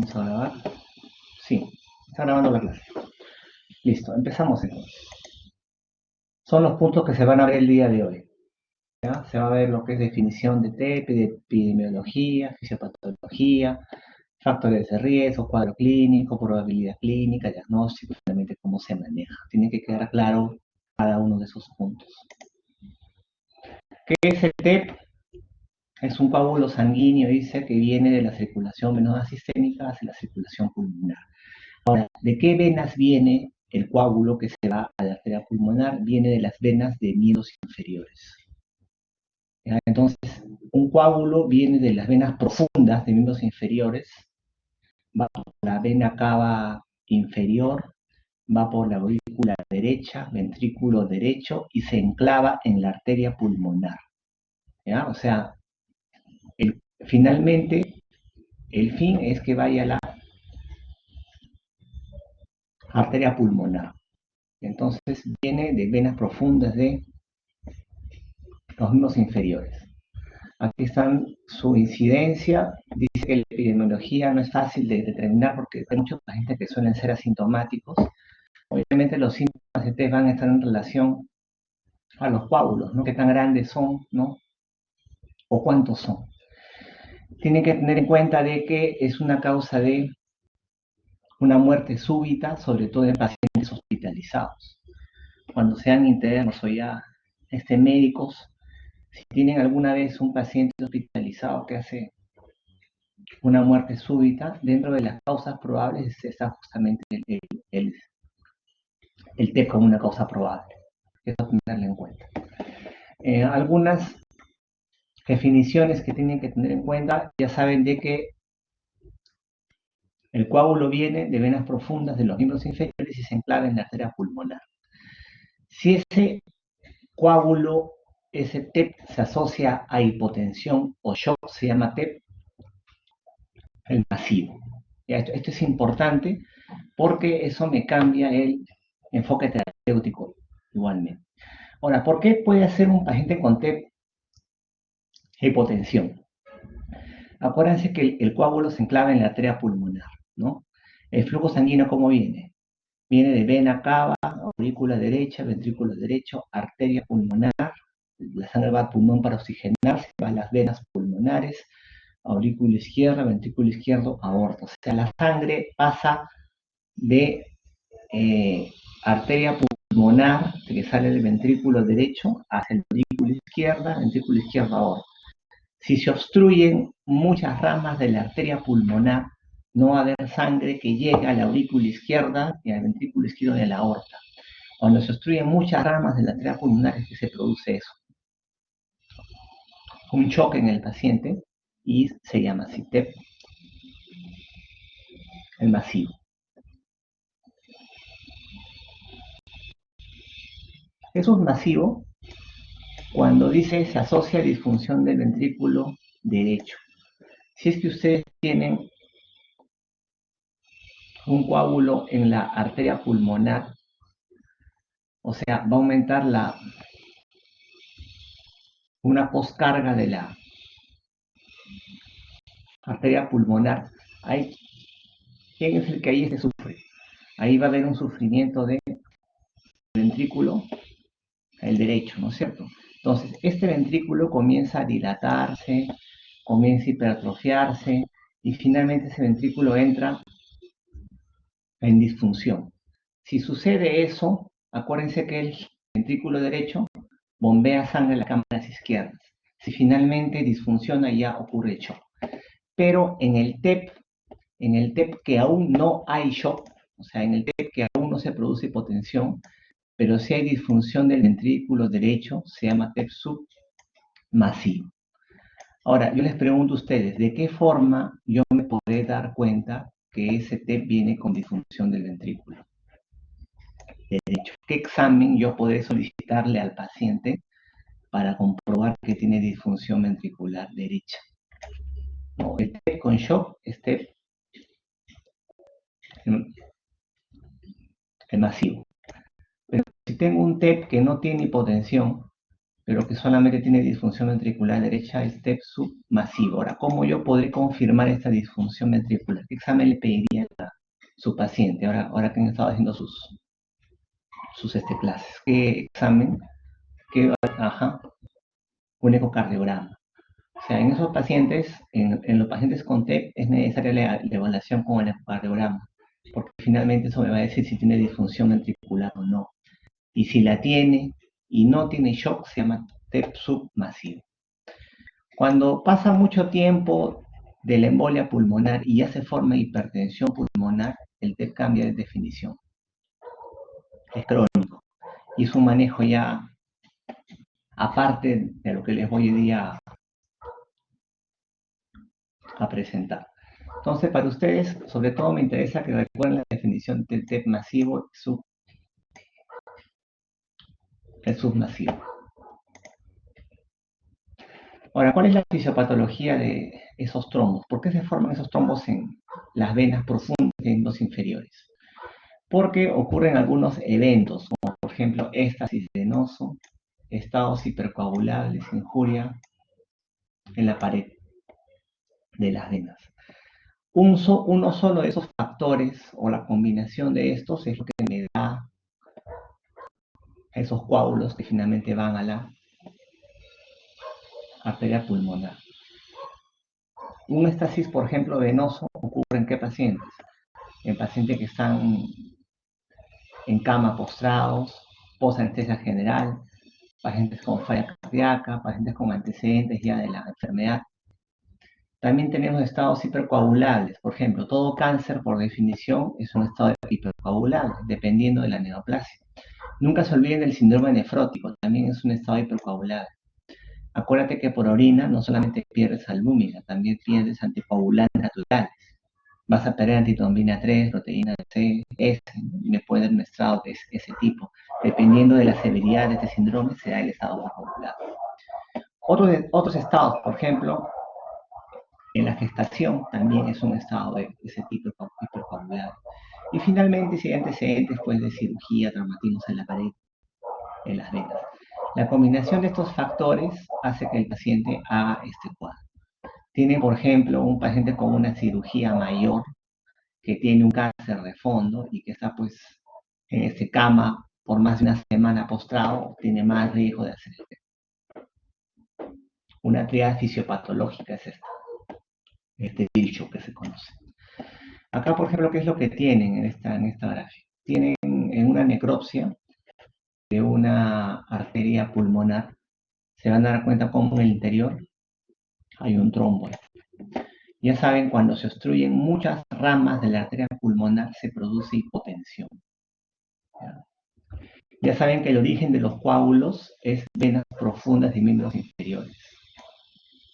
Vamos a grabar. Sí, está grabando la clase. Listo, empezamos entonces. Son los puntos que se van a ver el día de hoy. ¿Ya? Se va a ver lo que es definición de TEP, de epidemiología, fisiopatología, factores de riesgo, cuadro clínico, probabilidad clínica, diagnóstico, finalmente cómo se maneja. Tiene que quedar claro cada uno de esos puntos. ¿Qué es el TEP? Es un coágulo sanguíneo, dice, que viene de la circulación venosa sistémica hacia la circulación pulmonar. Ahora, ¿de qué venas viene el coágulo que se va a la arteria pulmonar? Viene de las venas de miembros inferiores. ¿Ya? Entonces, un coágulo viene de las venas profundas de miembros inferiores, va por la vena cava inferior, va por la aurícula derecha, ventrículo derecho, y se enclava en la arteria pulmonar. ¿Ya? O sea, finalmente, el fin es que vaya a la arteria pulmonar. Entonces, viene de venas profundas de los miembros inferiores. Aquí están su incidencia. Dice que la epidemiología no es fácil de determinar porque hay muchos pacientes que suelen ser asintomáticos. Obviamente los síntomas de TEP van a estar en relación a los coágulos, ¿no? Qué tan grandes son, ¿no? O cuántos son. Tienen que tener en cuenta de que es una causa de una muerte súbita, sobre todo en pacientes hospitalizados. Cuando sean internos o ya médicos, si tienen alguna vez un paciente hospitalizado que hace una muerte súbita, dentro de las causas probables está justamente el TEP como una causa probable. Eso tenerlo en cuenta. Algunas definiciones que tienen que tener en cuenta, ya saben de que el coágulo viene de venas profundas de los miembros inferiores y se enclava en la arteria pulmonar. Si ese coágulo, ese TEP se asocia a hipotensión o shock, se llama TEP el masivo. Esto es importante porque eso me cambia el enfoque terapéutico igualmente. Ahora, ¿por qué puede hacer un paciente con TEP hipotensión? Acuérdense que el coágulo se enclava en la arteria pulmonar, ¿no? El flujo sanguíneo, ¿cómo viene? Viene de vena cava, aurícula derecha, ventrículo derecho, arteria pulmonar. La sangre va al pulmón para oxigenarse, va a las venas pulmonares, aurícula izquierda, ventrículo izquierdo, aorta. O sea, la sangre pasa de arteria pulmonar que sale del ventrículo derecho hacia el ventrículo izquierdo, aorta. Si se obstruyen muchas ramas de la arteria pulmonar, no va a haber sangre que llegue a la aurícula izquierda y al ventrículo izquierdo de la aorta. Cuando se obstruyen muchas ramas de la arteria pulmonar es que se produce eso. Un choque en el paciente y se llama así TEP, el masivo. Eso es masivo cuando dice se asocia a disfunción del ventrículo derecho. Si es que ustedes tienen un coágulo en la arteria pulmonar, o sea, va a aumentar una poscarga de la arteria pulmonar. Ahí, ¿quién es el que ahí se sufre? Ahí va a haber un sufrimiento del ventrículo, el derecho, ¿no es cierto? Entonces, este ventrículo comienza a dilatarse, comienza a hipertrofiarse y finalmente ese ventrículo entra en disfunción. Si sucede eso, acuérdense que el ventrículo derecho bombea sangre a las cámaras izquierdas. Si finalmente disfunciona, ya ocurre shock. Pero en el TEP que aún no hay shock, o sea, en el TEP que aún no se produce hipotensión, pero si hay disfunción del ventrículo derecho, se llama TEP submasivo. Ahora, yo les pregunto a ustedes, ¿de qué forma yo me podré dar cuenta que ese TEP viene con disfunción del ventrículo derecho? ¿Qué examen yo podré solicitarle al paciente para comprobar que tiene disfunción ventricular derecha? No, el TEP con shock es TEP el masivo. Pero si tengo un TEP que no tiene hipotensión, pero que solamente tiene disfunción ventricular derecha, es TEP submasivo. Ahora, ¿cómo yo podré confirmar esta disfunción ventricular? ¿Qué examen le pediría a su paciente? Ahora que han estado haciendo sus clases. ¿Qué examen? Ajá, un ecocardiograma. O sea, en esos pacientes, en los pacientes con TEP, es necesaria la evaluación con el ecocardiograma, porque finalmente eso me va a decir si tiene disfunción ventricular o no. Y si la tiene y no tiene shock, se llama TEP submasivo. Cuando pasa mucho tiempo de la embolia pulmonar y ya se forma hipertensión pulmonar, el TEP cambia de definición. Es crónico. Y es un manejo ya aparte de lo que les voy hoy día a presentar. Entonces, para ustedes, sobre todo me interesa que recuerden la definición del TEP masivo y submasivo. Ahora, ¿cuál es la fisiopatología de esos trombos? ¿Por qué se forman esos trombos en las venas profundas y en los inferiores? Porque ocurren algunos eventos, como por ejemplo éxtasis venoso, estados hipercoagulables, injuria en la pared de las venas. Uno solo de esos factores o la combinación de estos es lo que me da esos coágulos que finalmente van a la arteria pulmonar. Un éxtasis, por ejemplo, venoso ocurre en qué pacientes? En pacientes que están en cama postrados, posanestesia general, pacientes con falla cardíaca, pacientes con antecedentes ya de la enfermedad. También tenemos estados hipercoagulables. Por ejemplo, todo cáncer, por definición, es un estado hipercoagulable, dependiendo de la neoplasia. Nunca se olviden del síndrome nefrótico, también es un estado hipercoagulable. Acuérdate que por orina no solamente pierdes albúmina, también pierdes anticoagulantes naturales. Vas a perder antitombina 3, proteína C, S, y me puede dar un estado de ese tipo. Dependiendo de la severidad de este síndrome, será el estado más coagulado. Otros estados, por ejemplo, en la gestación también es un estado de ese tipo hipercoagulado. Y finalmente, si hay antecedentes pues, de cirugía, traumatismos en la pared, en las venas. La combinación de estos factores hace que el paciente haga este cuadro. Tiene, por ejemplo, un paciente con una cirugía mayor que tiene un cáncer de fondo y que está pues en cama por más de una semana postrado, tiene más riesgo de hacer una triada fisiopatológica es esta, este bicho que se conoce. Acá, por ejemplo, ¿qué es lo que tienen en esta gráfica? Tienen en una necropsia de una arteria pulmonar, se van a dar cuenta cómo en el interior hay un trombo. Ya saben, cuando se obstruyen muchas ramas de la arteria pulmonar se produce hipotensión. Ya saben que el origen de los coágulos es venas profundas de miembros inferiores.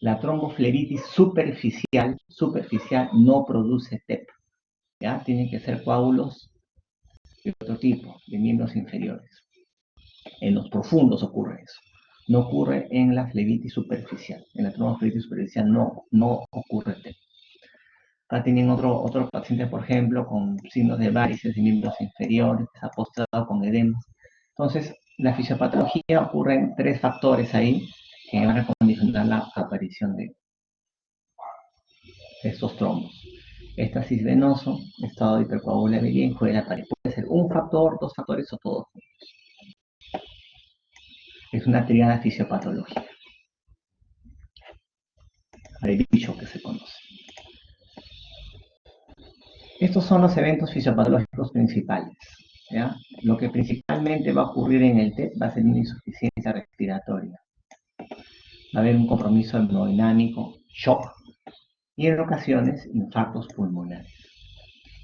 La tromboflebitis superficial no produce TEP. ¿Ya? Tienen que ser coágulos de otro tipo, de miembros inferiores. En los profundos ocurre eso. No ocurre en la flebitis superficial. En la tromboflebitis superficial no ocurre TEP. Acá tienen otro paciente, por ejemplo, con signos de varices de miembros inferiores, postrado con edemas. Entonces, la fisiopatología ocurre en 3 factores ahí que van a condicionar la aparición de estos trombos. Éxtasis venoso, estado de hipercoagulabilidad y injuria de la pared. Puede ser un factor, 2 factores o todos. Es una triada fisiopatológica. El bicho que se conoce. Estos son los eventos fisiopatológicos principales. ¿Ya? Lo que principalmente va a ocurrir en el TEP va a ser una insuficiencia respiratoria. Va a haber un compromiso hemodinámico, shock, y en ocasiones infartos pulmonares.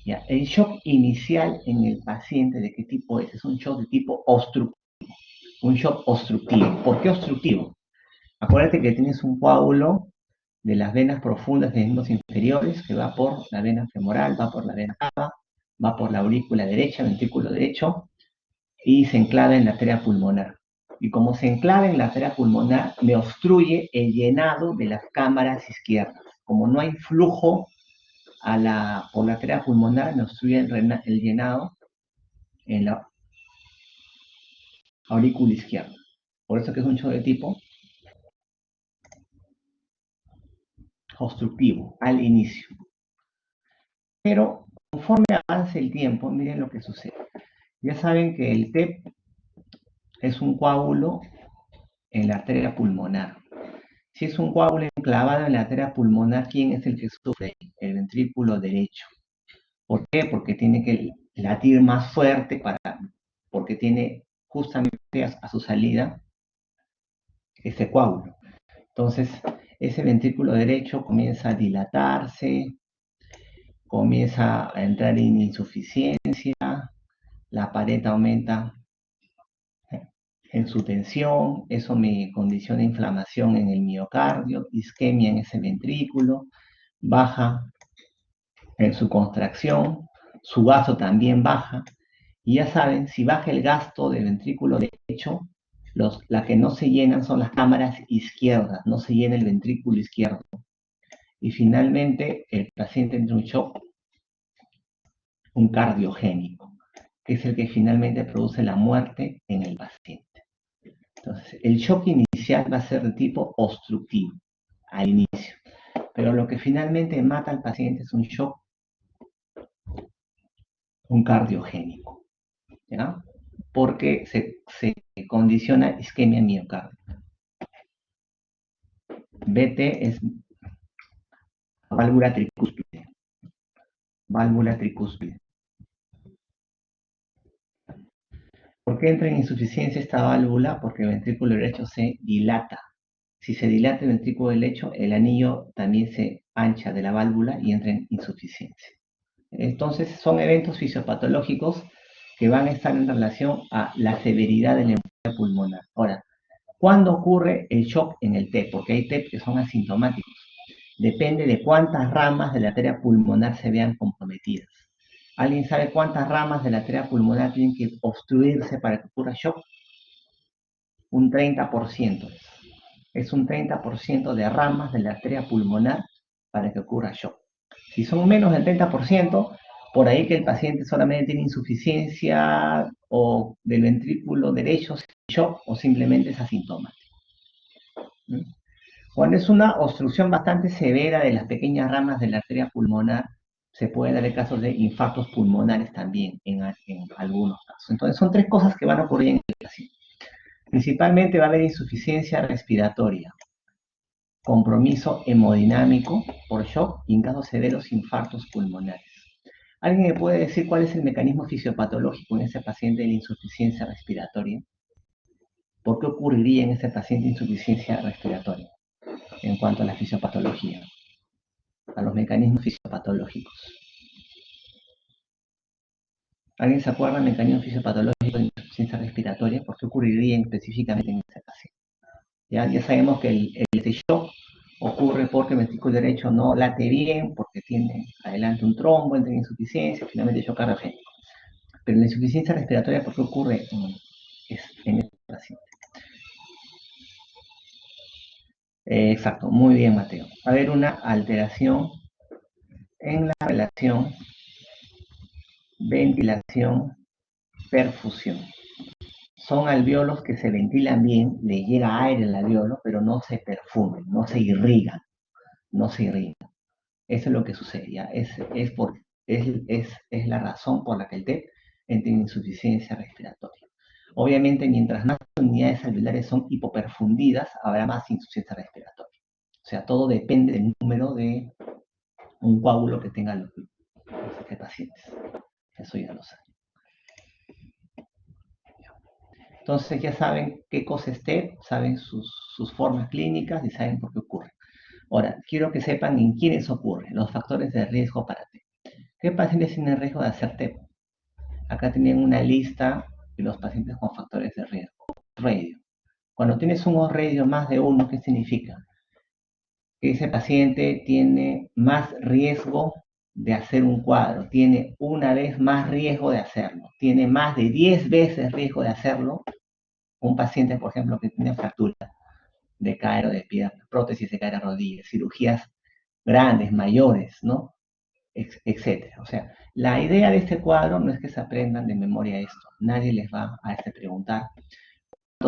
¿Ya? El shock inicial en el paciente, ¿de qué tipo es? Es un shock de tipo obstructivo. Un shock obstructivo. ¿Por qué obstructivo? Acuérdate que tienes un coágulo de las venas profundas de miembros inferiores que va por la vena femoral, va por la vena cava, va por la aurícula derecha, ventrículo derecho, y se enclava en la arteria pulmonar. Y como se enclava en la arteria pulmonar, me obstruye el llenado de las cámaras izquierdas. Como no hay flujo por la arteria pulmonar, me obstruye el llenado en la aurícula izquierda. Por eso que es un shock de tipo obstructivo al inicio. Pero conforme avance el tiempo, miren lo que sucede. Ya saben que el TEP es un coágulo en la arteria pulmonar. Si es un coágulo enclavado en la arteria pulmonar, ¿quién es el que sufre? El ventrículo derecho. ¿Por qué? Porque tiene que latir más fuerte porque tiene justamente a su salida ese coágulo. Entonces, ese ventrículo derecho comienza a dilatarse, comienza a entrar en insuficiencia, la pared aumenta en su tensión, eso me condiciona inflamación en el miocardio, isquemia en ese ventrículo, baja en su contracción, su gasto también baja, y ya saben, si baja el gasto del ventrículo derecho, las que no se llenan son las cámaras izquierdas, no se llena el ventrículo izquierdo. Y finalmente el paciente entra en un shock, un cardiogénico, que es el que finalmente produce la muerte en el paciente. Entonces, el shock inicial va a ser de tipo obstructivo al inicio, pero lo que finalmente mata al paciente es un shock, un cardiogénico, ¿ya? Porque se condiciona isquemia miocárdica. BT es válvula tricúspide. Válvula tricúspide. ¿Por qué entra en insuficiencia esta válvula? Porque el ventrículo derecho se dilata. Si se dilata el ventrículo derecho, el anillo también se ancha de la válvula y entra en insuficiencia. Entonces, son eventos fisiopatológicos que van a estar en relación a la severidad de la enfermedad pulmonar. Ahora, ¿cuándo ocurre el shock en el TEP? Porque hay TEP que son asintomáticos. Depende de cuántas ramas de la arteria pulmonar se vean comprometidas. ¿Alguien sabe cuántas ramas de la arteria pulmonar tienen que obstruirse para que ocurra shock? Un 30%. Es un 30% de ramas de la arteria pulmonar para que ocurra shock. Si son menos del 30%, por ahí que el paciente solamente tiene insuficiencia o del ventrículo derecho, shock, o simplemente es asintomático. Cuando es una obstrucción bastante severa de las pequeñas ramas de la arteria pulmonar, se pueden dar casos de infartos pulmonares también en algunos casos. Entonces son tres cosas que van a ocurrir en el paciente. Principalmente va a haber insuficiencia respiratoria, compromiso hemodinámico por shock y en casos severos infartos pulmonares. ¿Alguien me puede decir cuál es el mecanismo fisiopatológico en ese paciente de la insuficiencia respiratoria? ¿Por qué ocurriría en ese paciente insuficiencia respiratoria en cuanto a la fisiopatología, a los mecanismos fisiopatológicos? ¿Alguien se acuerda del mecanismo fisiopatológico de insuficiencia respiratoria? ¿Por qué ocurriría específicamente en ese paciente? Ya sabemos que el shock ocurre porque el ventrículo derecho no late bien, porque tiene adelante un trombo, entra en insuficiencia, finalmente shock cardiogénico. Pero la insuficiencia respiratoria, ¿por qué ocurre en este paciente? Exacto, muy bien, Mateo. Va a haber una alteración en la relación ventilación-perfusión. Son alvéolos que se ventilan bien, le llega aire al alvéolo, pero no se perfumen, no se irrigan, no se irrigan. Eso es lo que sucede, ¿ya? Es la razón por la que el TEP entra en insuficiencia respiratoria. Obviamente, mientras más unidades alveolares son hipoperfundidas, habrá más insuficiencia respiratoria. O sea, todo depende del número de un coágulo que tengan los pacientes. Eso ya lo saben. Entonces ya saben qué cosa es TEP, saben sus formas clínicas y saben por qué ocurre. Ahora, quiero que sepan en quiénes ocurre, los factores de riesgo para TEP. ¿Qué pacientes tienen riesgo de hacer TEP? Acá tienen una lista de los pacientes con factores de riesgo. Radio. Cuando tienes un radio más de uno, ¿qué significa? Que ese paciente tiene más riesgo de hacer un cuadro, tiene una vez más riesgo de hacerlo, tiene más de 10 veces riesgo de hacerlo. Un paciente, por ejemplo, que tiene fractura de cadera o de pierna, prótesis de cadera rodilla, cirugías grandes, mayores, ¿no? Etcétera. O sea, la idea de este cuadro no es que se aprendan de memoria esto. Nadie les va a preguntar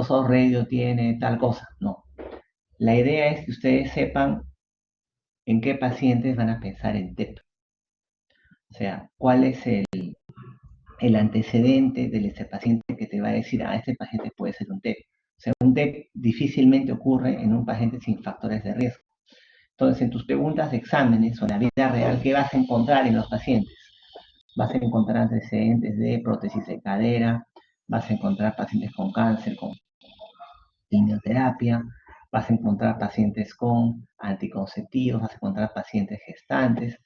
SOS radio tiene tal cosa. No. La idea es que ustedes sepan en qué pacientes van a pensar en TEP. O sea, cuál es el antecedente de este paciente que te va a decir, este paciente puede ser un TEP. O sea, un TEP difícilmente ocurre en un paciente sin factores de riesgo. Entonces, en tus preguntas de exámenes o en la vida real, ¿qué vas a encontrar en los pacientes? Vas a encontrar antecedentes de prótesis de cadera, vas a encontrar pacientes con cáncer, con quimioterapia, vas a encontrar pacientes con anticonceptivos, vas a encontrar pacientes gestantes,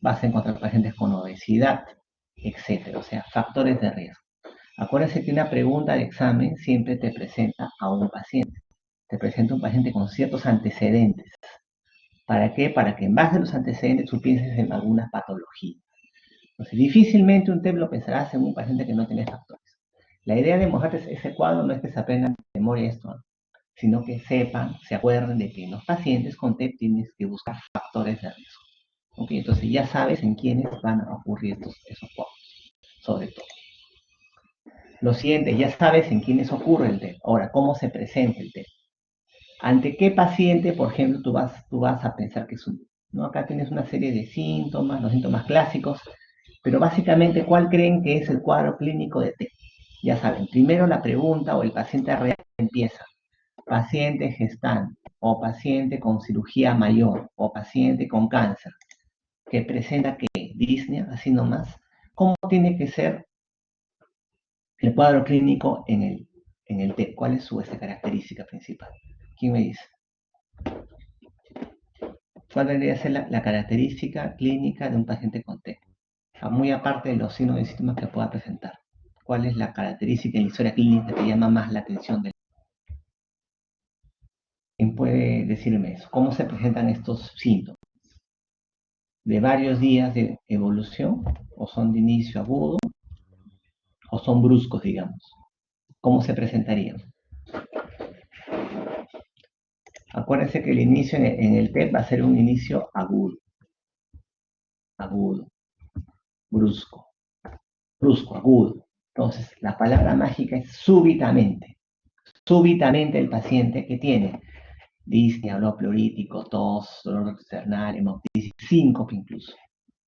vas a encontrar pacientes con obesidad, etcétera. O sea, factores de riesgo. Acuérdense que una pregunta de examen siempre te presenta a un paciente. Te presenta un paciente con ciertos antecedentes. ¿Para qué? Para que en base a los antecedentes tú pienses en alguna patología. Entonces, difícilmente un TEP lo pensarás en un paciente que no tiene factores. La idea de mostrarte ese cuadro no es que se aprendan de memoria esto, ¿no? Sino que sepan, se acuerden de que en los pacientes con TEP tienes que buscar factores de riesgo. ¿Okay? Entonces ya sabes en quiénes van a ocurrir esos cuadros, sobre todo. Lo siguiente, ya sabes en quiénes ocurre el TEP. Ahora, ¿cómo se presenta el TEP? ¿Ante qué paciente, por ejemplo, tú vas a pensar que es un TEP? ¿No? Acá tienes una serie de síntomas, los síntomas clásicos, pero básicamente, ¿cuál creen que es el cuadro clínico de TEP? Ya saben, primero la pregunta o el paciente real empieza. Paciente gestante, o paciente con cirugía mayor, o paciente con cáncer, que presenta que disnea, así nomás. ¿Cómo tiene que ser el cuadro clínico en el TEP? ¿Cuál es su característica principal? ¿Quién me dice? ¿Cuál debería ser la característica clínica de un paciente con TEP? Muy aparte de los signos y síntomas que pueda presentar. ¿Cuál es la característica en la historia clínica que llama más la atención del? ¿Quién puede decirme eso? ¿Cómo se presentan estos síntomas? ¿De varios días de evolución? ¿O son de inicio agudo? ¿O son bruscos, digamos? ¿Cómo se presentarían? Acuérdense que el inicio en el TEP va a ser un inicio agudo. Agudo. Brusco. Brusco, agudo. Entonces, la palabra mágica es súbitamente. Súbitamente el paciente que tiene disnea, dolor pleurítico, tos, dolor externar, hemoptisis, síncope incluso.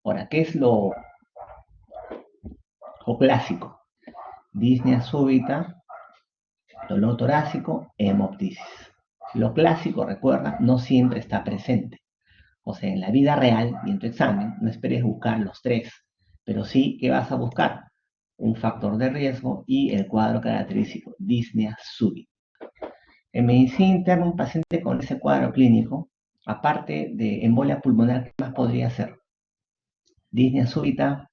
Ahora, ¿qué es lo clásico? Disnea súbita, dolor torácico, hemoptisis. Lo clásico, recuerda, no siempre está presente. O sea, en la vida real y en tu examen, no esperes buscar los tres, pero sí que vas a buscar un factor de riesgo y el cuadro característico, disnea súbita. En medicina interna, un paciente con ese cuadro clínico, aparte de embolia pulmonar, ¿qué más podría ser? Disnea súbita,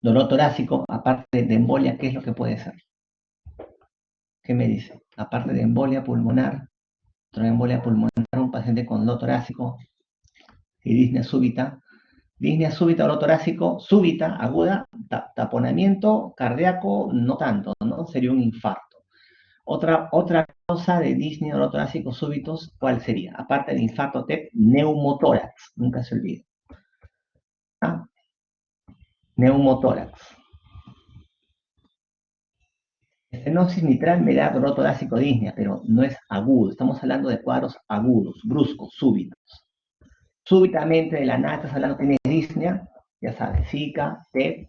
dolor torácico, aparte de embolia, ¿qué es lo que puede ser? ¿Qué me dice? Aparte de embolia pulmonar, embolia pulmonar, un paciente con dolor torácico y disnea súbita, dolor torácico, súbita, aguda, taponamiento cardíaco, no tanto, ¿no? Sería un infarto. Otra causa de disnea dolor torácico súbitos, ¿cuál sería? Aparte de infarto TEP, neumotórax, nunca se olvide. ¿Ah? Neumotórax. Estenosis mitral me da dolor torácico disnea, pero no es agudo. Estamos hablando de cuadros agudos, bruscos, súbitos. Súbitamente de la nada estás hablando, tienes disnea, ya sabes, Zika, TEP,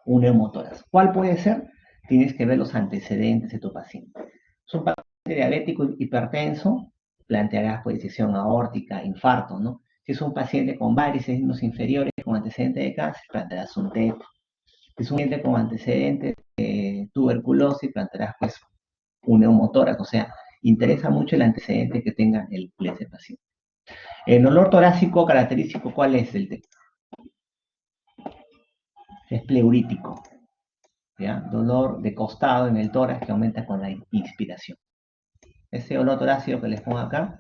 un neumotórax. ¿Cuál puede ser? Tienes que ver los antecedentes de tu paciente. Es un paciente diabético hipertenso, plantearás pues disección aórtica, infarto, ¿no? Si es un paciente con varices inferiores con antecedentes de cáncer, plantearás un TEP. Si es un paciente con antecedentes de tuberculosis, plantearás pues un neumotórax. O sea, interesa mucho el antecedente que tenga ese paciente. El dolor torácico característico, ¿cuál es el TEP? Es pleurítico. ¿Ya? Dolor de costado en el tórax que aumenta con la inspiración. Ese dolor torácico que les pongo acá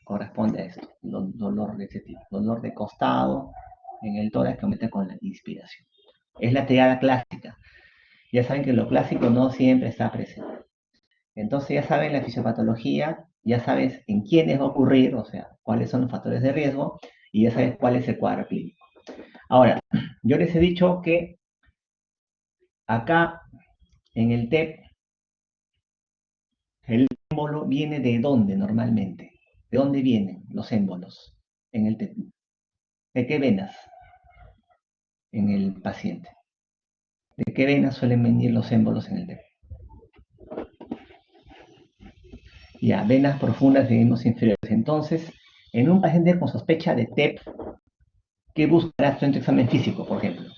corresponde a esto, dolor de ese tipo, dolor de costado en el tórax que aumenta con la inspiración. Es la triada clásica. Ya saben que lo clásico no siempre está presente. Entonces ya saben la fisiopatología, ya sabes en quiénes va a ocurrir, o sea, cuáles son los factores de riesgo, y ya sabes cuál es el cuadro clínico. Ahora, yo les he dicho que acá en el TEP ¿El émbolo viene de dónde normalmente? ¿De dónde vienen los émbolos en el TEP? ¿De qué venas en el paciente? ¿De qué venas suelen venir los émbolos en el TEP? Ya, venas profundas de miembros inferiores. Entonces, en un paciente con sospecha de TEP, ¿qué buscarás tú en tu examen físico, por ejemplo?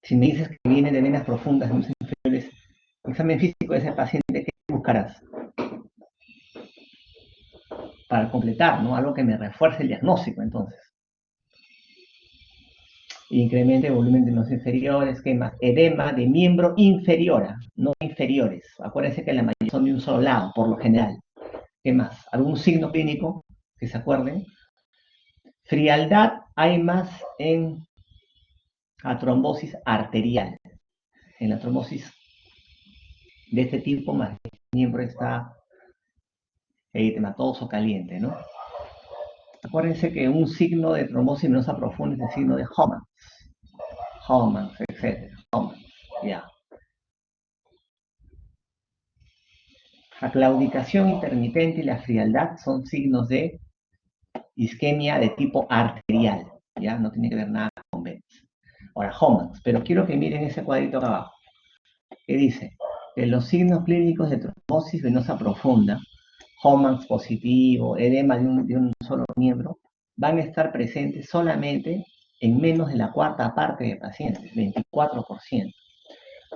Si me dices que viene de venas profundas de miembros inferiores, el examen físico de ese paciente, ¿qué buscarás? Para completar, ¿no? Algo que me refuerce el diagnóstico, entonces. Incremente el volumen de miembros inferiores, ¿qué más? Edema de miembro inferior, no inferiores. Acuérdense que la mayoría son de un solo lado, por lo general. ¿Qué más? ¿Algún signo clínico que se acuerden? Frialdad hay más en la trombosis arterial. En la trombosis de este tipo, más el miembro está eritematoso, caliente, ¿no? Acuérdense que un signo de trombosis venosa profunda es el signo de Homans, etc. Homans, ya. La claudicación intermitente y la frialdad son signos de isquemia de tipo arterial, ¿ya? No tiene que ver nada con venas. Ahora, Homans, pero quiero que miren ese cuadrito acá abajo, que dice que los signos clínicos de trombosis venosa profunda, Homans positivo, edema de un solo miembro, van a estar presentes solamente en menos de la cuarta parte de pacientes, 24%.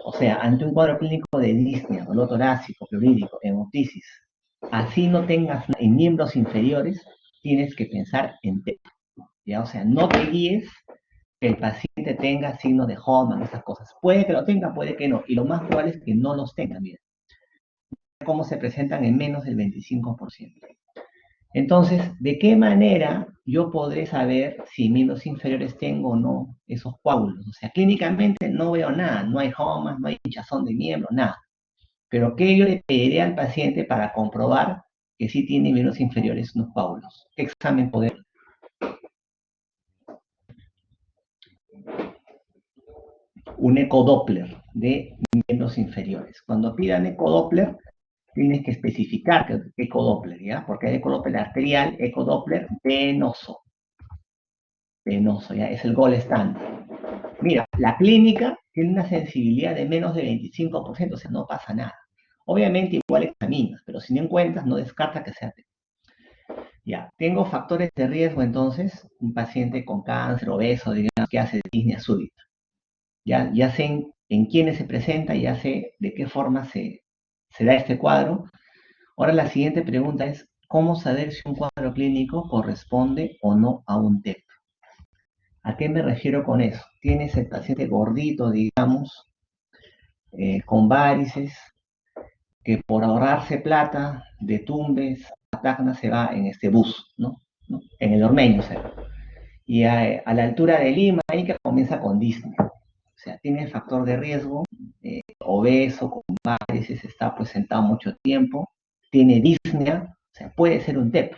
O sea, ante un cuadro clínico de disnea, dolor torácico, pleurídico, hemoptisis, así no tengas en miembros inferiores, tienes que pensar en TEP. ¿Ya? O sea, no te guíes que el paciente tenga signos de Hoffmann, esas cosas. Puede que lo tenga, puede que no. Y lo más probable es que no los tenga, mira. Cómo se presentan en menos del 25%. Entonces, ¿de qué manera yo podré saber si miembros inferiores tengo o no esos coágulos? O sea, clínicamente no veo nada, no hay Hoffmann, no hay hinchazón de miembro, nada. Pero ¿qué yo le pediré al paciente para comprobar que sí tiene miembros inferiores unos coágulos? ¿Qué examen podemos? Un ecodoppler de miembros inferiores. Cuando pidan ecodoppler, tienes que especificar que ecodoppler, ¿ya? Porque hay ecodoppler arterial, ecodoppler venoso. Venoso, ¿ya? Es el gol estándar. Mira, la clínica tiene una sensibilidad de menos de 25%, o sea, no pasa nada. Obviamente igual examinas, pero si no encuentras, no descarta que sea. Ya, tengo factores de riesgo entonces, un paciente con cáncer, obeso, digamos, que hace disnea súbita. Ya sé en quiénes se presenta, ya sé de qué forma se da este cuadro. Ahora la siguiente pregunta es, ¿cómo saber si un cuadro clínico corresponde o no a un TEP? ¿A qué me refiero con eso? Tienes el paciente gordito, digamos, con varices, que por ahorrarse plata de Tumbes a Tacna se va en este bus, ¿no? En el Ormeño, se va. Y a la altura de Lima, ahí que comienza con Disney. O sea, tiene factor de riesgo, obeso, con varices, está pues sentado mucho tiempo, tiene disnea, o sea, puede ser un TEP.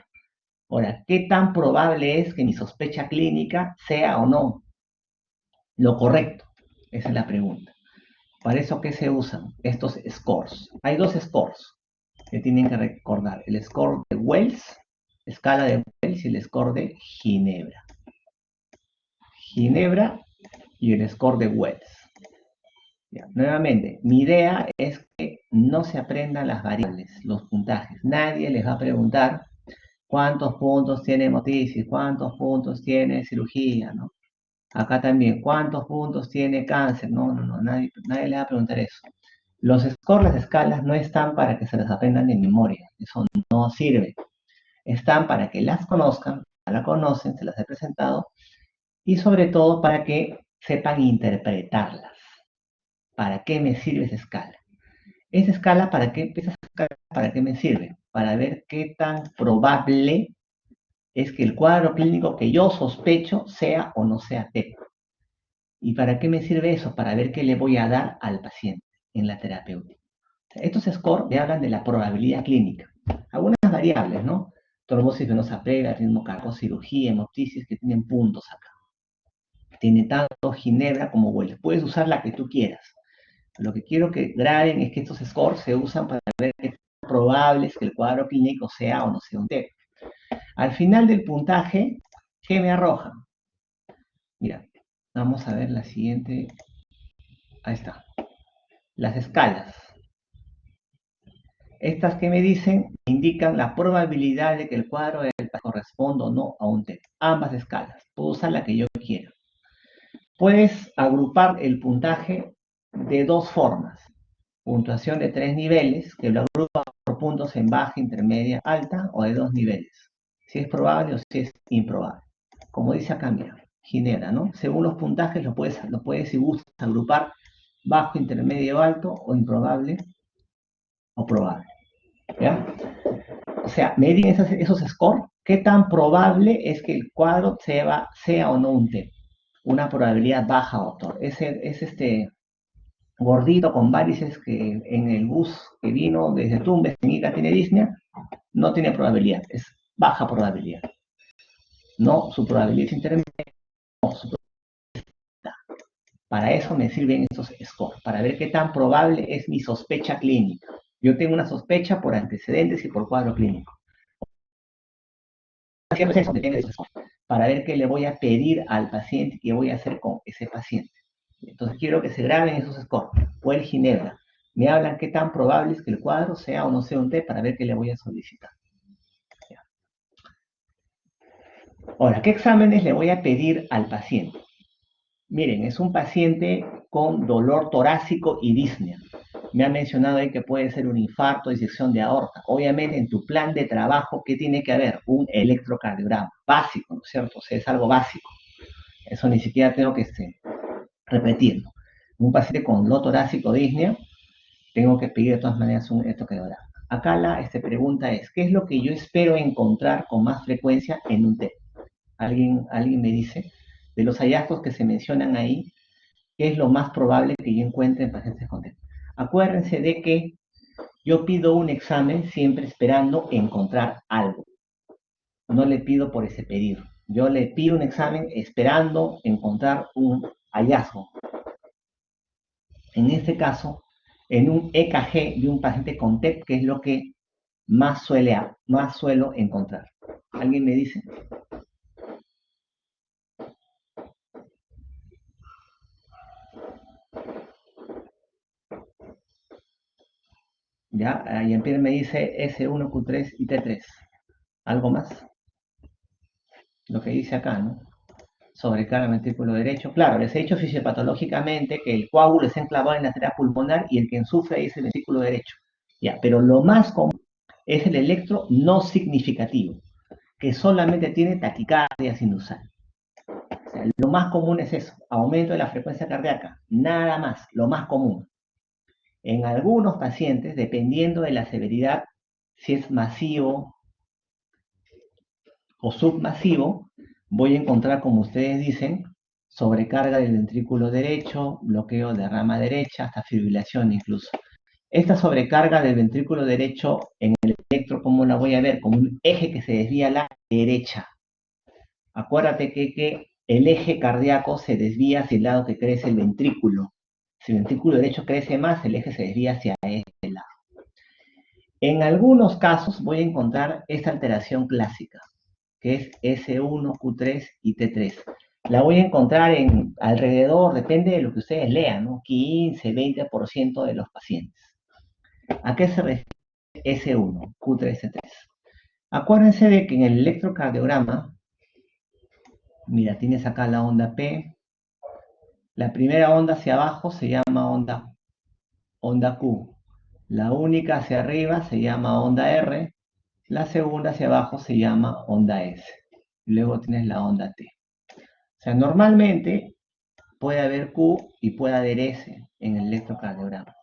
Ahora, ¿qué tan probable es que mi sospecha clínica sea o no lo correcto? Esa es la pregunta. ¿Para eso qué se usan? Estos scores. Hay dos scores que tienen que recordar. El score de Wells, escala de Wells, y el score de Ginebra. Ginebra y el score de Wells. Ya, nuevamente, mi idea es que no se aprendan las variables, los puntajes. Nadie les va a preguntar cuántos puntos tiene hemoptisis, cuántos puntos tiene cirugía, ¿no? Acá también, cuántos puntos tiene cáncer. No, nadie le va a preguntar eso. Los scores, las escalas, no están para que se las aprendan de memoria. Eso no sirve. Están para que las conozcan, la conocen, se las he presentado, y sobre todo para que sepan interpretarlas. ¿Para qué me sirve esa escala? Esa escala, ¿para qué me sirve? Para ver qué tan probable es que el cuadro clínico que yo sospecho sea o no sea TEP. ¿Y para qué me sirve eso? Para ver qué le voy a dar al paciente en la terapéutica. Estos scores me hablan de la probabilidad clínica. Algunas variables, ¿no? Trombosis venosa previa, ritmo cardíaco, cirugía, hemoptisis, que tienen puntos acá. Tiene tanto Ginebra como Wells. Puedes usar la que tú quieras. Lo que quiero que graben es que estos scores se usan para ver qué tan probable es que el cuadro clínico sea o no sea un TEP. Al final del puntaje, ¿qué me arroja? Mira, vamos a ver la siguiente. Ahí está. Las escalas. Estas que me dicen indican la probabilidad de que el cuadro del corresponda o no a un TEP. Ambas escalas. Puedo usar la que yo quiera. Puedes agrupar el puntaje de dos formas. Puntuación de 3 niveles, que lo agrupa por puntos en baja, intermedia, alta, o de 2 niveles. Si es probable o si es improbable. Como dice acá, mira, Ginebra, ¿no? Según los puntajes lo puedes si gustas, agrupar bajo, intermedio, alto, o improbable, o probable. ¿Ya? O sea, medir esos scores, qué tan probable es que el cuadro sea o no un TEP. Una probabilidad baja, doctor. Es este gordito con varices que en el bus que vino desde Tumbes, en Ica, tiene Disney, no tiene probabilidad, es baja probabilidad. No, su probabilidad es intermedia, no, su probabilidad. Para eso me sirven estos scores, para ver qué tan probable es mi sospecha clínica. Yo tengo una sospecha por antecedentes y por cuadro clínico. Siempre es eso, depende de esos scores, para ver qué le voy a pedir al paciente y qué voy a hacer con ese paciente. Entonces quiero que se graben esos scores. O el Ginebra. Me hablan qué tan probable es que el cuadro sea o no sea un T para ver qué le voy a solicitar. Ahora, ¿qué exámenes le voy a pedir al paciente? Miren, es un paciente con dolor torácico y disnea. Me ha mencionado ahí que puede ser un infarto, disección de aorta. Obviamente, en tu plan de trabajo, ¿qué tiene que haber? Un electrocardiograma básico, ¿no es cierto? O sea, es algo básico. Eso ni siquiera tengo que repetirlo. Un paciente con dolor torácico, disnea, tengo que pedir de todas maneras un electrocardiograma. Acá la pregunta es, ¿qué es lo que yo espero encontrar con más frecuencia en un TEP? Alguien me dice, de los hallazgos que se mencionan ahí, ¿qué es lo más probable que yo encuentre en pacientes con TEP? Acuérdense de que yo pido un examen siempre esperando encontrar algo. No le pido por ese pedido. Yo le pido un examen esperando encontrar un hallazgo. En este caso, en un EKG de un paciente con TEP, que es lo que más suelo encontrar. ¿Alguien me dice? Ya, y en me dice S1, Q3 y T3. ¿Algo más? Lo que dice acá, ¿no? Sobrecarga el ventrículo derecho. Claro, les he dicho fisiopatológicamente que el coágulo está enclavado en la arteria pulmonar y el que sufre es el ventrículo derecho. Ya, pero lo más común es el electro no significativo, que solamente tiene taquicardia sinusal. O sea, lo más común es eso, aumento de la frecuencia cardíaca, nada más, lo más común. En algunos pacientes, dependiendo de la severidad, si es masivo o submasivo, voy a encontrar, como ustedes dicen, sobrecarga del ventrículo derecho, bloqueo de rama derecha, hasta fibrilación incluso. Esta sobrecarga del ventrículo derecho en el electro, ¿cómo la voy a ver? Como un eje que se desvía a la derecha. Acuérdate que el eje cardíaco se desvía hacia el lado que crece el ventrículo. Si el ventrículo derecho crece más, el eje se desvía hacia este lado. En algunos casos voy a encontrar esta alteración clásica, que es S1, Q3 y T3. La voy a encontrar en alrededor, depende de lo que ustedes lean, ¿no? 15, 20% de los pacientes. ¿A qué se refiere S1, Q3, T3? Acuérdense de que en el electrocardiograma, mira, tienes acá la onda P. La primera onda hacia abajo se llama onda Q. La única hacia arriba se llama onda R. La segunda hacia abajo se llama onda S. Luego tienes la onda T. O sea, normalmente puede haber Q y puede haber S en el electrocardiograma.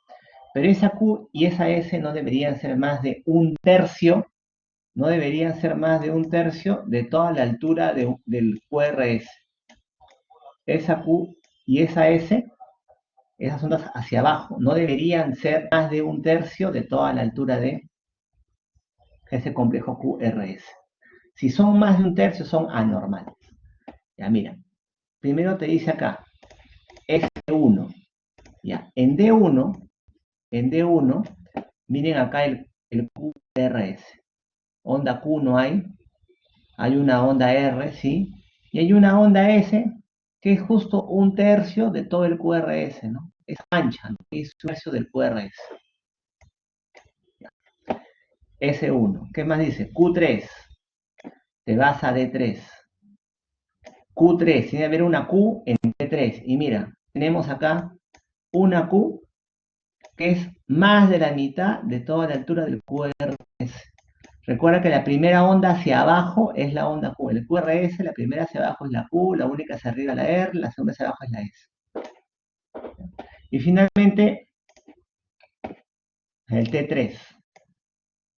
Pero esa Q y esa S no deberían ser más de un tercio, no deberían ser más de un tercio de toda la altura del QRS. Esa Q y esa S, esas ondas hacia abajo, no deberían ser más de un tercio de toda la altura de ese complejo QRS. Si son más de un tercio, son anormales. Ya mira, primero te dice acá, S1. Ya, en D1, miren acá el QRS. Onda Q no hay una onda R, ¿sí? Y hay una onda S que es justo un tercio de todo el QRS, ¿no? Es ancha, ¿no? Es un tercio del QRS. S1, ¿qué más dice? Q3, te vas a D3. Q3, tiene que haber una Q en D3. Y mira, tenemos acá una Q que es más de la mitad de toda la altura del QRS. Recuerda que la primera onda hacia abajo es la onda Q. El QRS, la primera hacia abajo es la Q, la única hacia arriba la R, la segunda hacia abajo es la S. Y finalmente, el T3.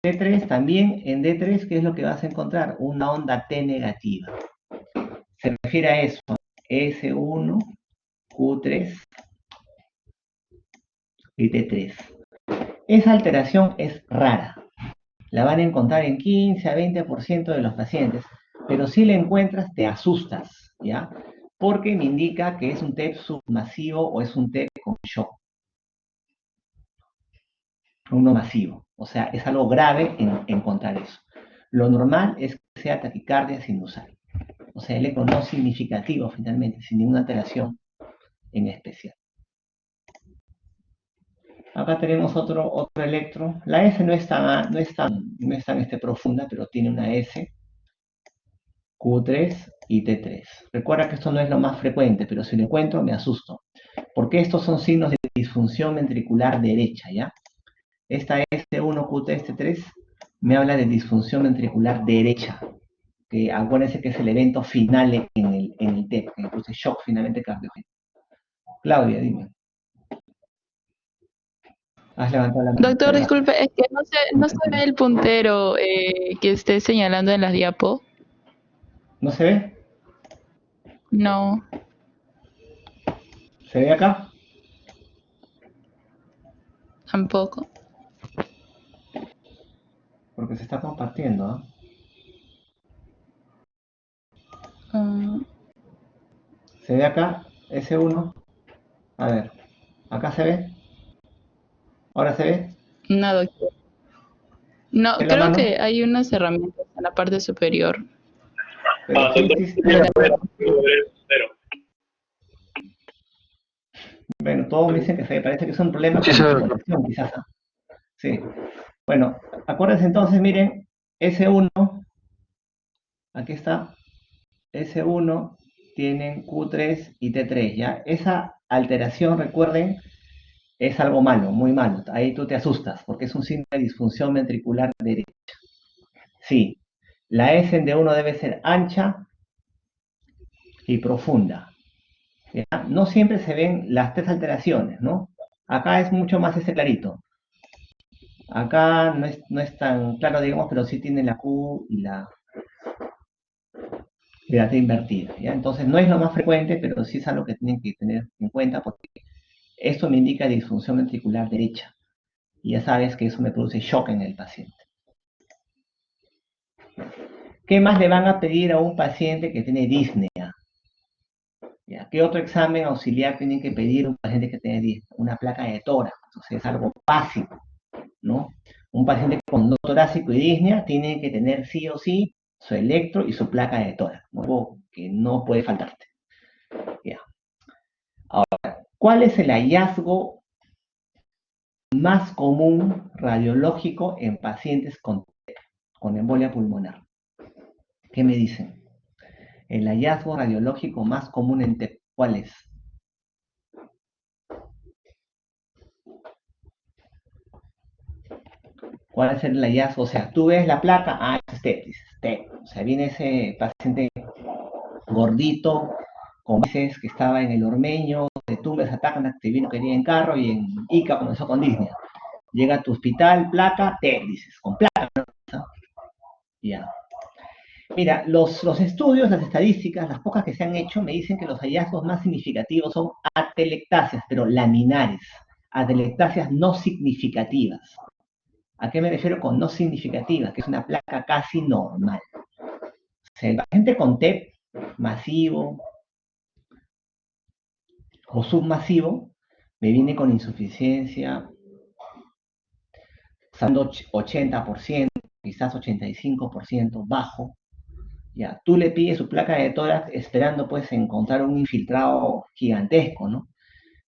T3 también en D3, ¿qué es lo que vas a encontrar? Una onda T negativa. Se refiere a eso. S1, Q3 y T3. Esa alteración es rara. La van a encontrar en 15 a 20% de los pacientes, pero si la encuentras te asustas, ¿ya? Porque me indica que es un TEP submasivo o es un TEP con shock. Uno masivo. O sea, es algo grave en encontrar eso. Lo normal es que sea taquicardia sinusal. O sea, el eco no significativo finalmente, sin ninguna alteración en especial. Acá tenemos otro electro. La S no es tan profunda, pero tiene una S, Q3 y T3. Recuerda que esto no es lo más frecuente, pero si lo encuentro me asusto. Porque estos son signos de disfunción ventricular derecha, ¿ya? Esta S1, Q3, T3 me habla de disfunción ventricular derecha. Que acuérdense que es el evento final en el TEP, que produce shock finalmente cardiogénico. Claudia, dime. Has levantado la mano. Doctor, disculpe, es que no se ve el puntero que esté señalando en las diapo. ¿No se ve? No, ¿Se ve acá? tampoco. Porque se está compartiendo, ¿ah? Mm, ¿Se ve acá? S1. A ver, ¿acá se ve? ¿Ahora se ve? no, doctor. No, ¿En la creo mano? que hay unas herramientas en la parte superior. Pero sí, De la- bueno, todos me dicen que se ve, parece que es un problema con la conexión, quizás, ¿ah? Sí. Bueno, acuérdense entonces, miren, S1, aquí está, S1, tienen Q3 y T3, ¿ya? Esa alteración, recuerden, es algo malo, muy malo. Ahí tú te asustas, porque es un signo de disfunción ventricular derecha. Sí, la S en D1 debe ser ancha y profunda. ¿Ya? No siempre se ven las tres alteraciones, ¿no? Acá es mucho más ese clarito. Acá no es tan claro, digamos, pero sí tiene la Q y la T invertida, ¿ya? Entonces no es lo más frecuente, pero sí es algo que tienen que tener en cuenta porque esto me indica disfunción ventricular derecha. Y ya sabes que eso me produce shock en el paciente. ¿Qué más le van a pedir a un paciente que tiene disnea? ¿Ya? ¿Qué otro examen auxiliar tienen que pedir a un paciente que tiene disnea? Una placa de tórax, entonces es algo básico, ¿no? Un paciente con no torácico y disnea tiene que tener sí o sí su electro y su placa de tórax, algo que no puede faltarte. ¿Ya? Ahora, ¿cuál es el hallazgo más común radiológico en pacientes con embolia pulmonar? ¿Qué me dicen? El hallazgo radiológico más común en TEP, ¿cuál es? ¿Cuál es el hallazgo? O sea, tú ves la placa, es TEP, dices TEP. O sea, viene ese paciente gordito, con meses que estaba en el Ormeño, de Tumbes a Tacna, te vino quería en carro y en Ica comenzó con disnea. Llega a tu hospital, placa, TEP, dices, con placa, ¿no? Ya. Mira, los estudios, las estadísticas, las pocas que se han hecho, me dicen que los hallazgos más significativos son atelectasias, pero laminares, atelectasias no significativas. ¿A qué me refiero con no significativas? Que es una placa casi normal. O sea, el paciente con TEP masivo o submasivo me viene con insuficiencia, usando 80%, quizás 85% bajo, ya, tú le pides su placa de tórax esperando pues encontrar un infiltrado gigantesco, ¿no?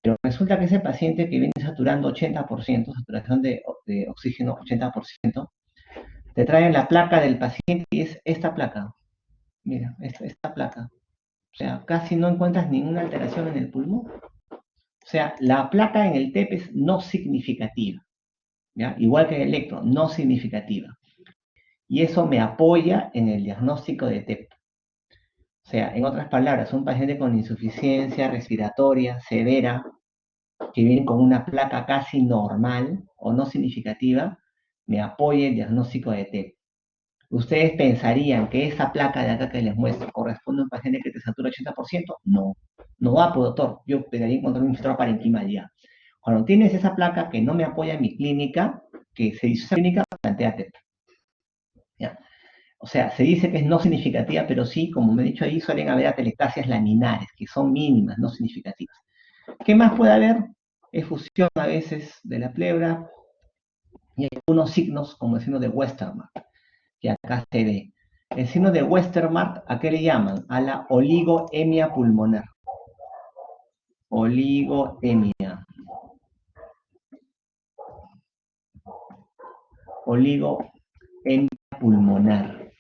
Pero resulta que ese paciente que viene saturando 80%, saturación de oxígeno 80%, te traen la placa del paciente y es esta placa. Mira, esta placa. O sea, casi no encuentras ninguna alteración en el pulmón. O sea, la placa en el TEP es no significativa. ¿Ya? Igual que el electro, no significativa. Y eso me apoya en el diagnóstico de TEP. O sea, en otras palabras, un paciente con insuficiencia respiratoria severa, que viene con una placa casi normal o no significativa, me apoya el diagnóstico de TEP. ¿Ustedes pensarían que esa placa de acá que les muestro corresponde a un paciente que te satura 80%? No, no va, pues, doctor. Yo esperaría encontrar un infiltrado parenquimal ya. Cuando tienes esa placa que no me apoya en mi clínica, que se hizo esa clínica, planteate. ¿Ya? O sea, se dice que es no significativa, pero sí, como me he dicho ahí, suelen haber atelectasias laminares, que son mínimas, no significativas. ¿Qué más puede haber? Efusión a veces de la pleura y algunos signos, como el signo de Westermarck, que acá se ve. El signo de Westermarck, ¿a qué le llaman? A la oligoemia pulmonar. Oligoemia. Oligoemia pulmonar.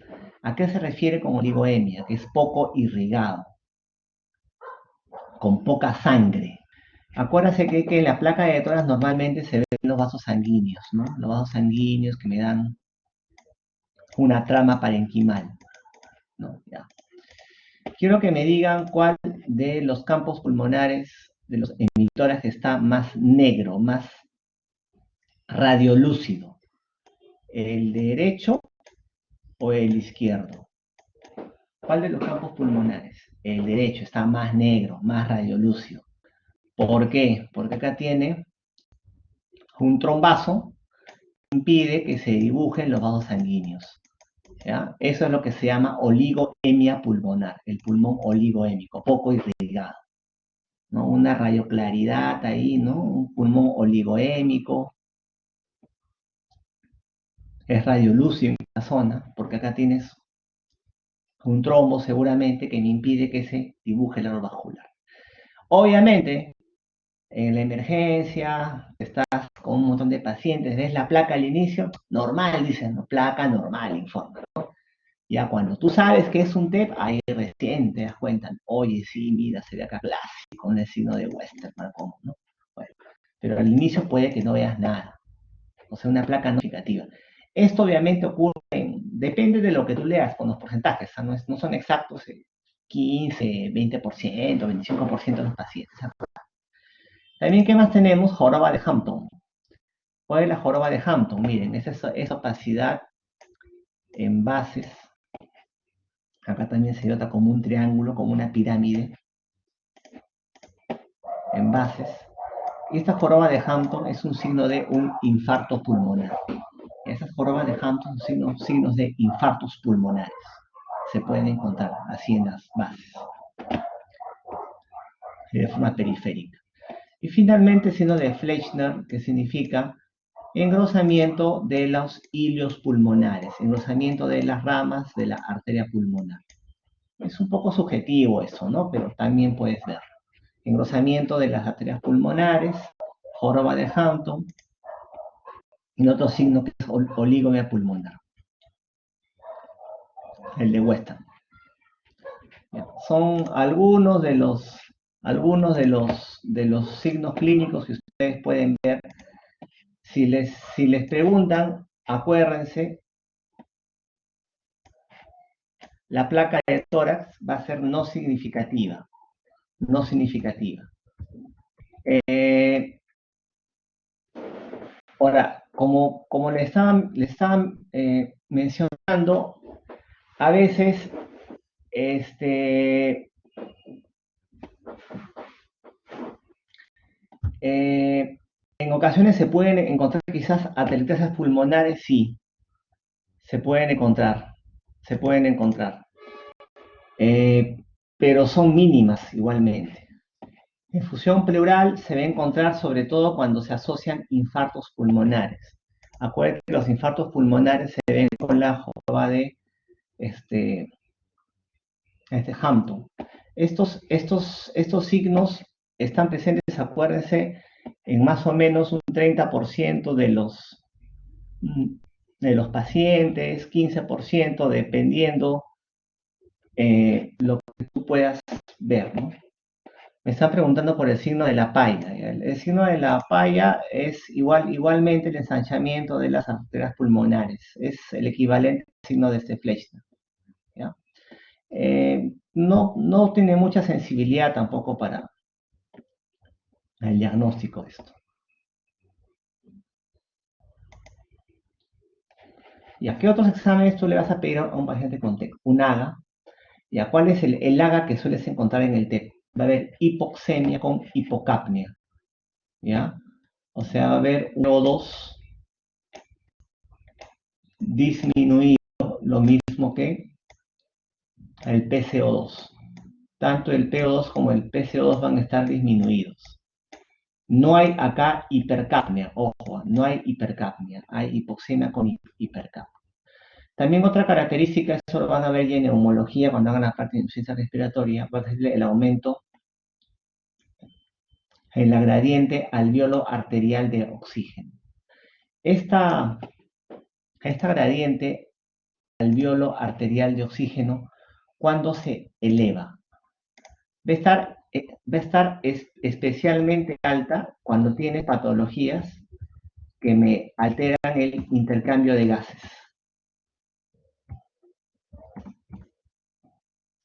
¿A qué se refiere con oligoemia? Que es poco irrigado, con poca sangre. Acuérdense que la placa de tórax normalmente se ve en los vasos sanguíneos, ¿no? Los vasos sanguíneos que me dan una trama parenquimal, ¿no? Ya. Quiero que me digan cuál de los campos pulmonares, de los emisores, está más negro, más radiolúcido. ¿El derecho o el izquierdo? ¿Cuál de los campos pulmonares? El derecho está más negro, más radiolúcido. ¿Por qué? Porque acá tiene un trombazo que impide que se dibujen los vasos sanguíneos. ¿Ya? Eso es lo que se llama oligoemia pulmonar, el pulmón oligoémico, poco irrigado, ¿no? Una radioclaridad ahí, ¿no? Un pulmón oligoémico, es radiolúcido en esta zona, porque acá tienes un trombo seguramente que me impide que se dibuje el árbol vascular. Obviamente, en la emergencia, estás con un montón de pacientes, ves la placa al inicio, normal, dicen, ¿no? Placa normal, informa, ¿no? Ya cuando tú sabes que es un TEP, ahí recién te das cuenta, oye, sí, mira, se ve acá clásico, con el signo de Westermarck, ¿no? Bueno, pero al inicio puede que no veas nada, o sea, una placa no significativa. Esto obviamente ocurre, depende de lo que tú leas con los porcentajes, ¿no? No son exactos 15, 20%, 25% de los pacientes. También, ¿qué más tenemos? Joroba de Hampton. ¿Cuál es la joroba de Hampton? Miren, esa opacidad en bases. Acá también se nota como un triángulo, como una pirámide en bases. Y esta joroba de Hampton es un signo de un infarto pulmonar. Esas jorobas de Hampton son signos de infartos pulmonares. Se pueden encontrar así en las bases, de forma periférica. Y finalmente el signo de Fleischner, que significa engrosamiento de los hilios pulmonares, engrosamiento de las ramas de la arteria pulmonar. Es un poco subjetivo eso, ¿no? Pero también puedes ver. Engrosamiento de las arterias pulmonares, joroba de Hampton, y otro signo que es oligomia pulmonar, el de Weston. Son algunos de los signos clínicos que ustedes pueden ver. Si les preguntan, acuérdense, la placa de tórax va a ser no significativa. No significativa. Ahora, como le estaban mencionando, a veces en ocasiones se pueden encontrar quizás atelectasias pulmonares, sí, se pueden encontrar, pero son mínimas igualmente. Infusión pleural se va a encontrar sobre todo cuando se asocian infartos pulmonares. Acuérdense que los infartos pulmonares se ven con la joroba de Hampton. Estos signos están presentes, acuérdense, en más o menos un 30% de los pacientes, 15%, dependiendo lo que tú puedas ver, ¿no? Me están preguntando por el signo de la palla. El signo de la palla es igualmente el ensanchamiento de las arterias pulmonares. Es el equivalente al signo de este Fleischmann, ¿ya? No tiene mucha sensibilidad tampoco para el diagnóstico de esto. ¿Y a qué otros exámenes tú le vas a pedir a un paciente con TEP? Un AGA. ¿Ya? ¿Cuál es el AGA que sueles encontrar en el TEP? Va a haber hipoxemia con hipocapnia, ¿ya? O sea, va a haber un O2 disminuido, lo mismo que el PCO2. Tanto el PO2 como el PCO2 van a estar disminuidos. No hay acá hipercapnia, ojo, no hay hipercapnia, hay hipoxemia con hipercapnia. También otra característica, eso lo van a ver ya en neumología cuando hagan la parte de insuficiencia respiratoria, va a ser el aumento en la gradiente alveolo arterial de oxígeno. Esta gradiente alveolo arterial de oxígeno, cuando se eleva, va a estar especialmente alta cuando tiene patologías que me alteran el intercambio de gases.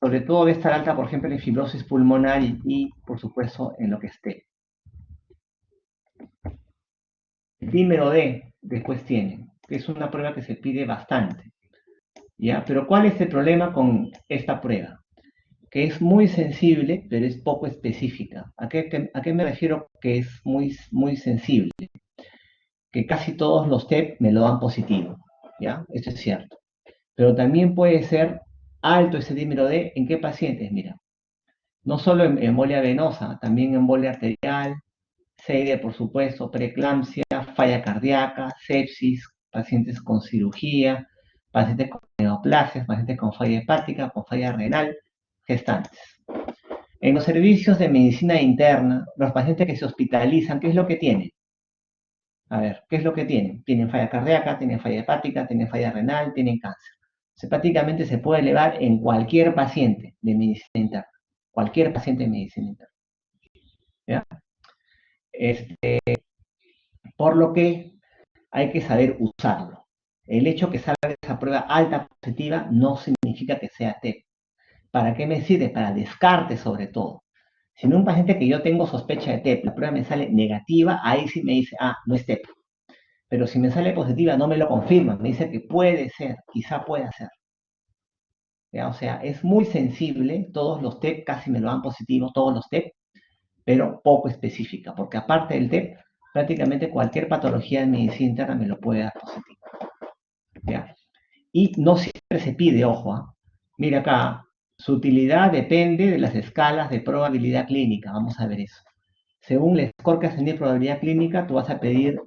Sobre todo va a estar alta, por ejemplo, en fibrosis pulmonar y por supuesto, en lo que esté. El dímero D después tiene, que es una prueba que se pide bastante, ¿ya? Pero ¿cuál es el problema con esta prueba? Que es muy sensible, pero es poco específica. ¿A qué me refiero que es muy sensible? Que casi todos los TEP me lo dan positivo, ¿ya? Esto es cierto. Pero también puede ser alto ese dímero D, ¿en qué pacientes? Mira, no solo en embolia venosa, también embolia arterial, CIDE, por supuesto, preeclampsia, falla cardíaca, sepsis, pacientes con cirugía, pacientes con neoplasias, pacientes con falla hepática, con falla renal, gestantes. En los servicios de medicina interna, los pacientes que se hospitalizan, ¿qué es lo que tienen? A ver, ¿qué es lo que tienen? Tienen falla cardíaca, tienen falla hepática, tienen falla renal, tienen cáncer. O sea, prácticamente se puede elevar en cualquier paciente de medicina interna. Cualquier paciente de medicina interna. ¿Ya? Por lo que hay que saber usarlo. El hecho que salga esa prueba alta positiva no significa que sea TEP. ¿Para qué me sirve? Para descarte sobre todo. Si en un paciente que yo tengo sospecha de TEP, la prueba me sale negativa, ahí sí me dice, no es TEP. Pero si me sale positiva, no me lo confirma, me dice que puede ser, quizá pueda ser. ¿Ya? O sea, es muy sensible, todos los TEP casi me lo dan positivo, todos los TEP, pero poco específica, porque aparte del TEP, prácticamente cualquier patología de medicina interna me lo puede dar positivo. ¿Ya? Y no siempre se pide, ojo, mira acá, su utilidad depende de las escalas de probabilidad clínica, vamos a ver eso. Según el score que hacen de probabilidad clínica, tú vas a pedir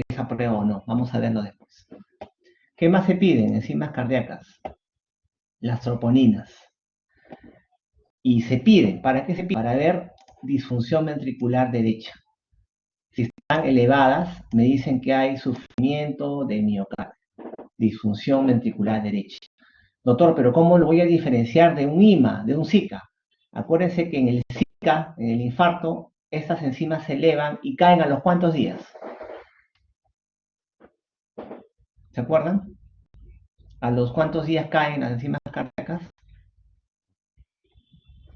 esa prueba o no, vamos a verlo después. ¿Qué más se piden? Enzimas cardíacas, las troponinas. Y se piden, ¿para qué se piden? Para ver disfunción ventricular derecha. Si están elevadas, me dicen que hay sufrimiento de miocardio, disfunción ventricular derecha. Doctor, pero ¿cómo lo voy a diferenciar de un IMA, de un SICA? Acuérdense que en el SICA, en el infarto, estas enzimas se elevan y caen a los ¿cuántos días? ¿Se acuerdan? ¿A los cuántos días caen las enzimas cardíacas?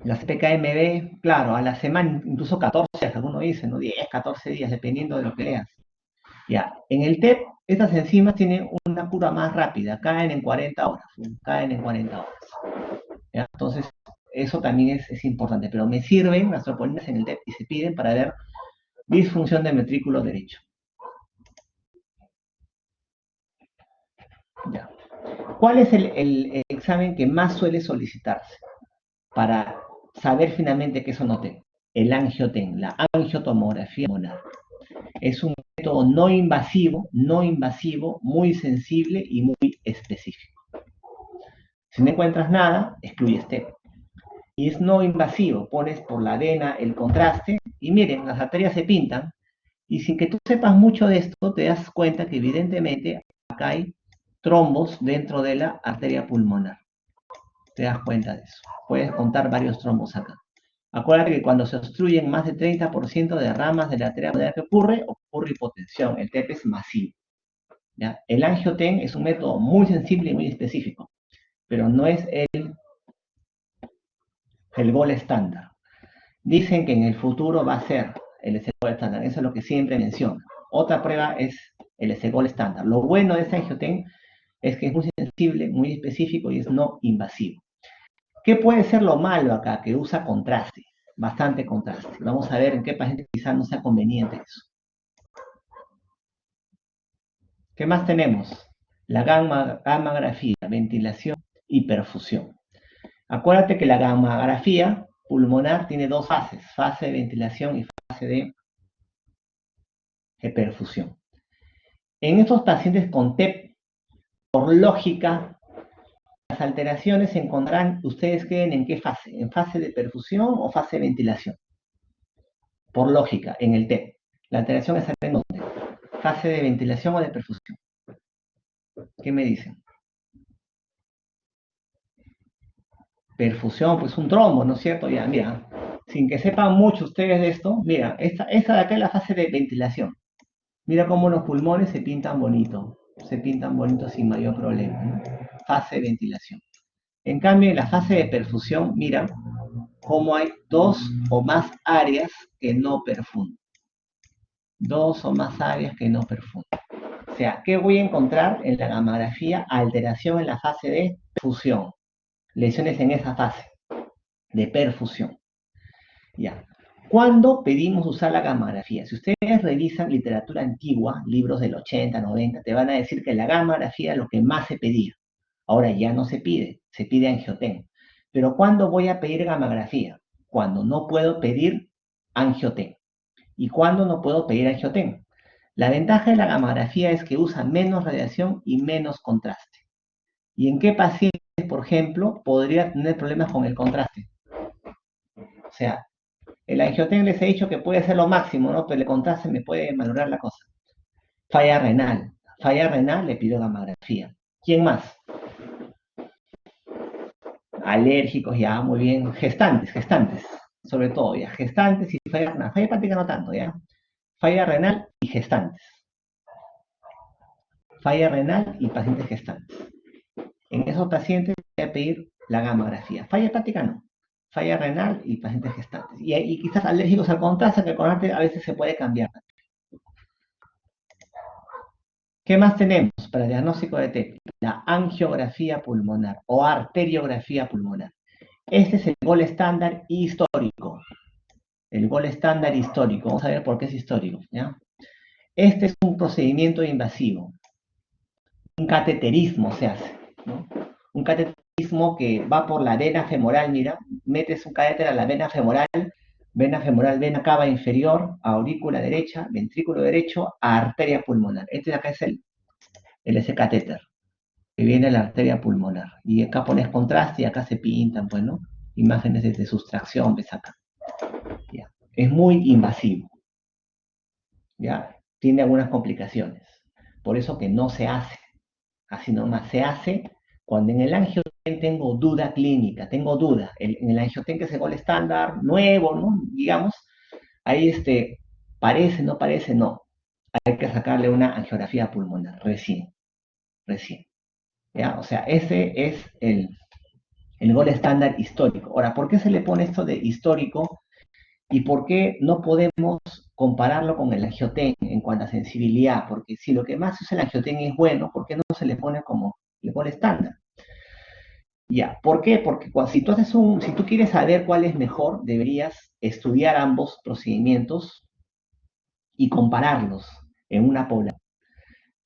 Las PKMB, claro, a la semana, incluso 14 días, algunos dicen, ¿no? 10, 14 días, dependiendo de lo que leas. Ya, en el TEP, estas enzimas tienen una curva más rápida, caen en 40 horas, caen en 40 horas. ¿Ya? Entonces, eso también es importante, pero me sirven las troponinas en el TEP y se piden para ver disfunción del ventrículo derecho. Ya. ¿Cuál es el examen que más suele solicitarse para saber finalmente que eso no TEP? el angioten, la angiotomografía pulmonar. Es un método no invasivo, muy sensible y muy específico. Si no encuentras nada, excluyes TEP. Y es no invasivo, pones por la vena el contraste y miren, las arterias se pintan y sin que tú sepas mucho de esto, te das cuenta que evidentemente acá hay trombos dentro de la arteria pulmonar. Te das cuenta de eso. Puedes contar varios trombos acá. Acuérdate que cuando se obstruyen más del 30% de ramas de la arteria pulmonar, ¿qué ocurre? Ocurre hipotensión. El TEP es masivo. ¿Ya? El angioten es un método muy sensible y muy específico, pero no es el gol estándar. Dicen que en el futuro va a ser el S-Gol estándar. Eso es lo que siempre menciono. Otra prueba es el S-Gol estándar. Lo bueno de ese angioten es que es muy sensible, muy específico y es no invasivo. ¿Qué puede ser lo malo acá? Que usa contraste, bastante contraste. Vamos a ver en qué paciente quizás no sea conveniente eso. ¿Qué más tenemos? La gammagrafía, ventilación y perfusión. Acuérdate que la gammagrafía pulmonar tiene dos fases, fase de ventilación y fase de perfusión. En estos pacientes con TEP, por lógica, las alteraciones se encontrarán, ¿ustedes creen en qué fase? ¿En fase de perfusión o fase de ventilación? Por lógica, en el TEP. La alteración es en dónde? ¿Fase de ventilación o de perfusión? ¿Qué me dicen? Perfusión, pues un trombo, ¿no es cierto? Ya, mira, sin que sepan mucho ustedes de esto, mira, esta de acá es la fase de ventilación. Mira cómo los pulmones se pintan bonitos sin mayor problema, ¿no? Fase de ventilación. En cambio, en la fase de perfusión, mira cómo hay dos o más áreas que no perfunden. Dos o más áreas que no perfunden. O sea, ¿qué voy a encontrar en la gammagrafía? Alteración en la fase de perfusión. Lesiones en esa fase de perfusión. Ya. ¿Cuándo pedimos usar la gammagrafía? Si ustedes revisan literatura antigua, libros del 80, 90, te van a decir que la gammagrafía es lo que más se pedía. Ahora ya no se pide angioten. Pero ¿cuándo voy a pedir gammagrafía? Cuando no puedo pedir angioten. ¿Y cuándo no puedo pedir angioten? La ventaja de la gammagrafía es que usa menos radiación y menos contraste. ¿Y en qué pacientes, por ejemplo, podría tener problemas con el contraste? O sea, el angioten les he dicho que puede ser lo máximo, ¿no? Pero el contraste me puede malograr la cosa. Falla renal, le pido gammagrafía. ¿Quién más? Alérgicos, ya, muy bien. Gestantes, sobre todo, ya. Gestantes y falla renal. Falla hepática no tanto, ya. Falla renal y gestantes. Falla renal y pacientes gestantes. En esos pacientes voy a pedir la gammagrafía. Falla hepática no. Falla renal y pacientes gestantes. Y quizás alérgicos al contraste, que el contraste a veces se puede cambiar. ¿Qué más tenemos para el diagnóstico de TEP? La angiografía pulmonar o arteriografía pulmonar. Este es el gol estándar histórico. El gol estándar histórico. Vamos a ver por qué es histórico, ¿ya? Este es un procedimiento invasivo. Un cateterismo se hace, ¿no? Un cateterismo que va por la vena femoral, mira, metes un catéter a la vena femoral, vena cava inferior, aurícula derecha, ventrículo derecho, a arteria pulmonar. Este de acá es ese catéter, que viene de la arteria pulmonar. Y acá pones contraste y acá se pintan, pues, ¿no? Imágenes de sustracción, ves acá. ¿Ya? Es muy invasivo. ¿Ya? Tiene algunas complicaciones. Por eso que no se hace. Así nomás se hace cuando en el angioten tengo duda clínica, tengo duda. En el angioten que es el gol estándar, nuevo, ¿no? Digamos, ahí parece, no parece, no. Hay que sacarle una angiografía pulmonar, recién. ¿Ya? O sea, ese es el gol estándar histórico. Ahora, ¿por qué se le pone esto de histórico? ¿Y por qué no podemos compararlo con el angioten en cuanto a sensibilidad? Porque si lo que más usa el angioten es bueno, ¿por qué no se le pone como el gol estándar? Ya, ¿por qué? Porque si tú quieres saber cuál es mejor, deberías estudiar ambos procedimientos y compararlos en una población.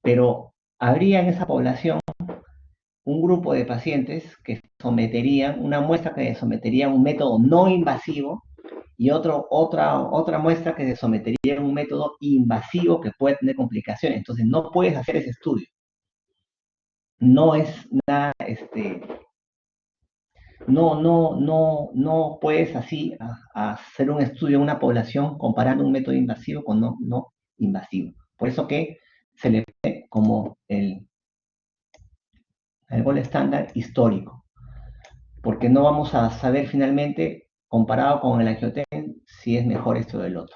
Pero habría en esa población un grupo de pacientes que someterían, una muestra que sometería a un método no invasivo y otra muestra que se sometería a un método invasivo que puede tener complicaciones. Entonces, no puedes hacer ese estudio. No es nada, no puedes así hacer un estudio en una población comparando un método invasivo con no invasivo. Por eso que se le ve como el gol estándar histórico, porque no vamos a saber finalmente, comparado con el angioten, si es mejor esto o el otro.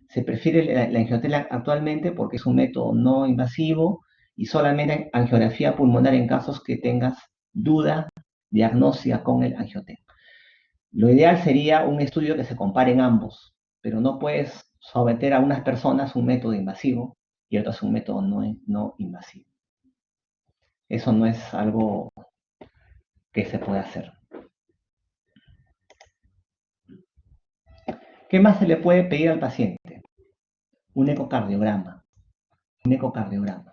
Se prefiere la angioten actualmente porque es un método no invasivo y solamente angiografía pulmonar en casos que tengas duda diagnóstica con el angioten. Lo ideal sería un estudio que se comparen ambos, pero no puedes someter a unas personas un método invasivo y otras un método no invasivo. Eso no es algo que se puede hacer. ¿Qué más se le puede pedir al paciente? Un ecocardiograma. Un ecocardiograma.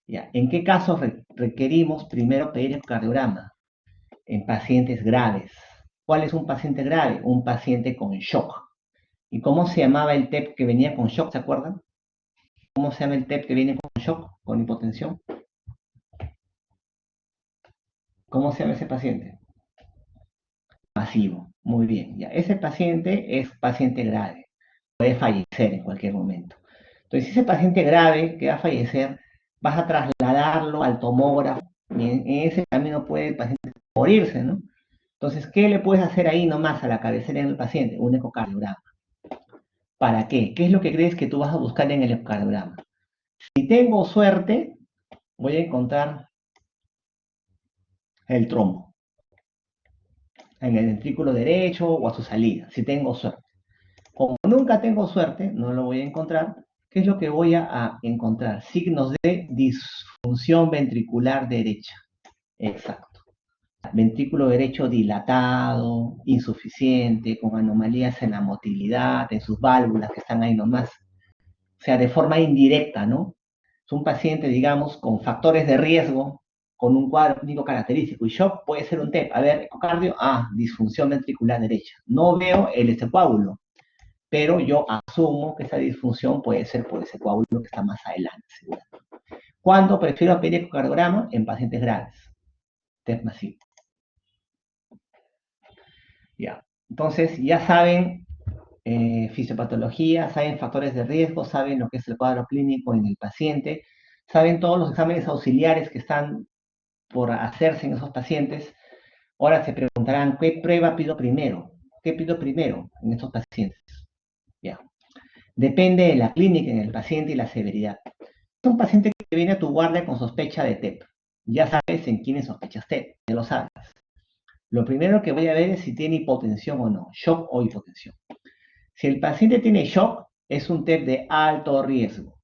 Ya. ¿En qué casos requerimos primero pedir ecocardiograma? En pacientes graves. ¿Cuál es un paciente grave? Un paciente con shock. ¿Y cómo se llamaba el TEP que venía con shock? ¿Se acuerdan? ¿Cómo se llama el TEP que viene con shock, con hipotensión? ¿Cómo se llama ese paciente? Masivo. Muy bien. Ya. Ese paciente es paciente grave. Puede fallecer en cualquier momento. Entonces, si ese paciente grave que va a fallecer, vas a trasladarlo al tomógrafo y en ese camino puede el paciente morirse, ¿no? Entonces, ¿qué le puedes hacer ahí nomás a la cabecera del paciente? Un ecocardiograma. ¿Para qué? ¿Qué es lo que crees que tú vas a buscar en el ecocardiograma? Si tengo suerte, voy a encontrar el trombo en el ventrículo derecho o a su salida, si tengo suerte. Como nunca tengo suerte, no lo voy a encontrar. ¿Qué es lo que voy a encontrar? Signos de disfunción ventricular derecha. Exacto. Ventrículo derecho dilatado, insuficiente, con anomalías en la motilidad, en sus válvulas que están ahí nomás. O sea, de forma indirecta, ¿no? Es un paciente, digamos, con factores de riesgo, con un cuadro clínico característico y shock, puede ser un TEP. A ver, ecocardio, disfunción ventricular derecha. No veo el coágulo, pero yo asumo que esa disfunción puede ser por ese coágulo que está más adelante, seguramente. ¿Cuándo prefiero pedir ecocardiograma? En pacientes graves. TEP masivo. Ya. Entonces, ya saben fisiopatología, saben factores de riesgo, saben lo que es el cuadro clínico en el paciente, saben todos los exámenes auxiliares que están por hacerse en esos pacientes. Ahora se preguntarán, ¿qué prueba pido primero? ¿Qué pido primero en estos pacientes? Ya. Depende de la clínica en el paciente y la severidad. Es un paciente que viene a tu guardia con sospecha de TEP. Ya sabes en quiénes sospechas TEP, ya lo sabes. Lo primero que voy a ver es si tiene hipotensión o no, shock o hipotensión. Si el paciente tiene shock, es un TEP de alto riesgo.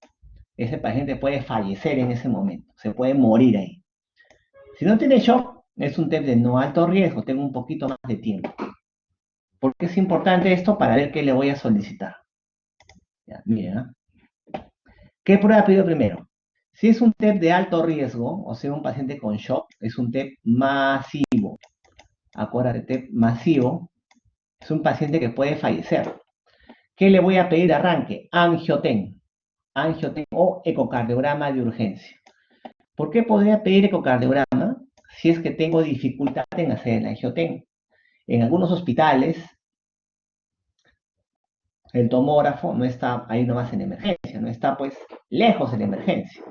Ese paciente puede fallecer en ese momento, se puede morir ahí. Si no tiene shock, es un TEP de no alto riesgo, tengo un poquito más de tiempo. ¿Por qué es importante esto? Para ver qué le voy a solicitar. Ya, miren, ¿eh? ¿Qué prueba pido primero? Si es un TEP de alto riesgo, o sea, un paciente con shock, es un TEP masivo. Acuérdate, TEP masivo es un paciente que puede fallecer. ¿Qué le voy a pedir de arranque? Angioten o ecocardiograma de urgencia. ¿Por qué podría pedir ecocardiograma si es que tengo dificultad en hacer el angioten? En algunos hospitales, el tomógrafo no está ahí nomás en emergencia, no está pues lejos de la emergencia.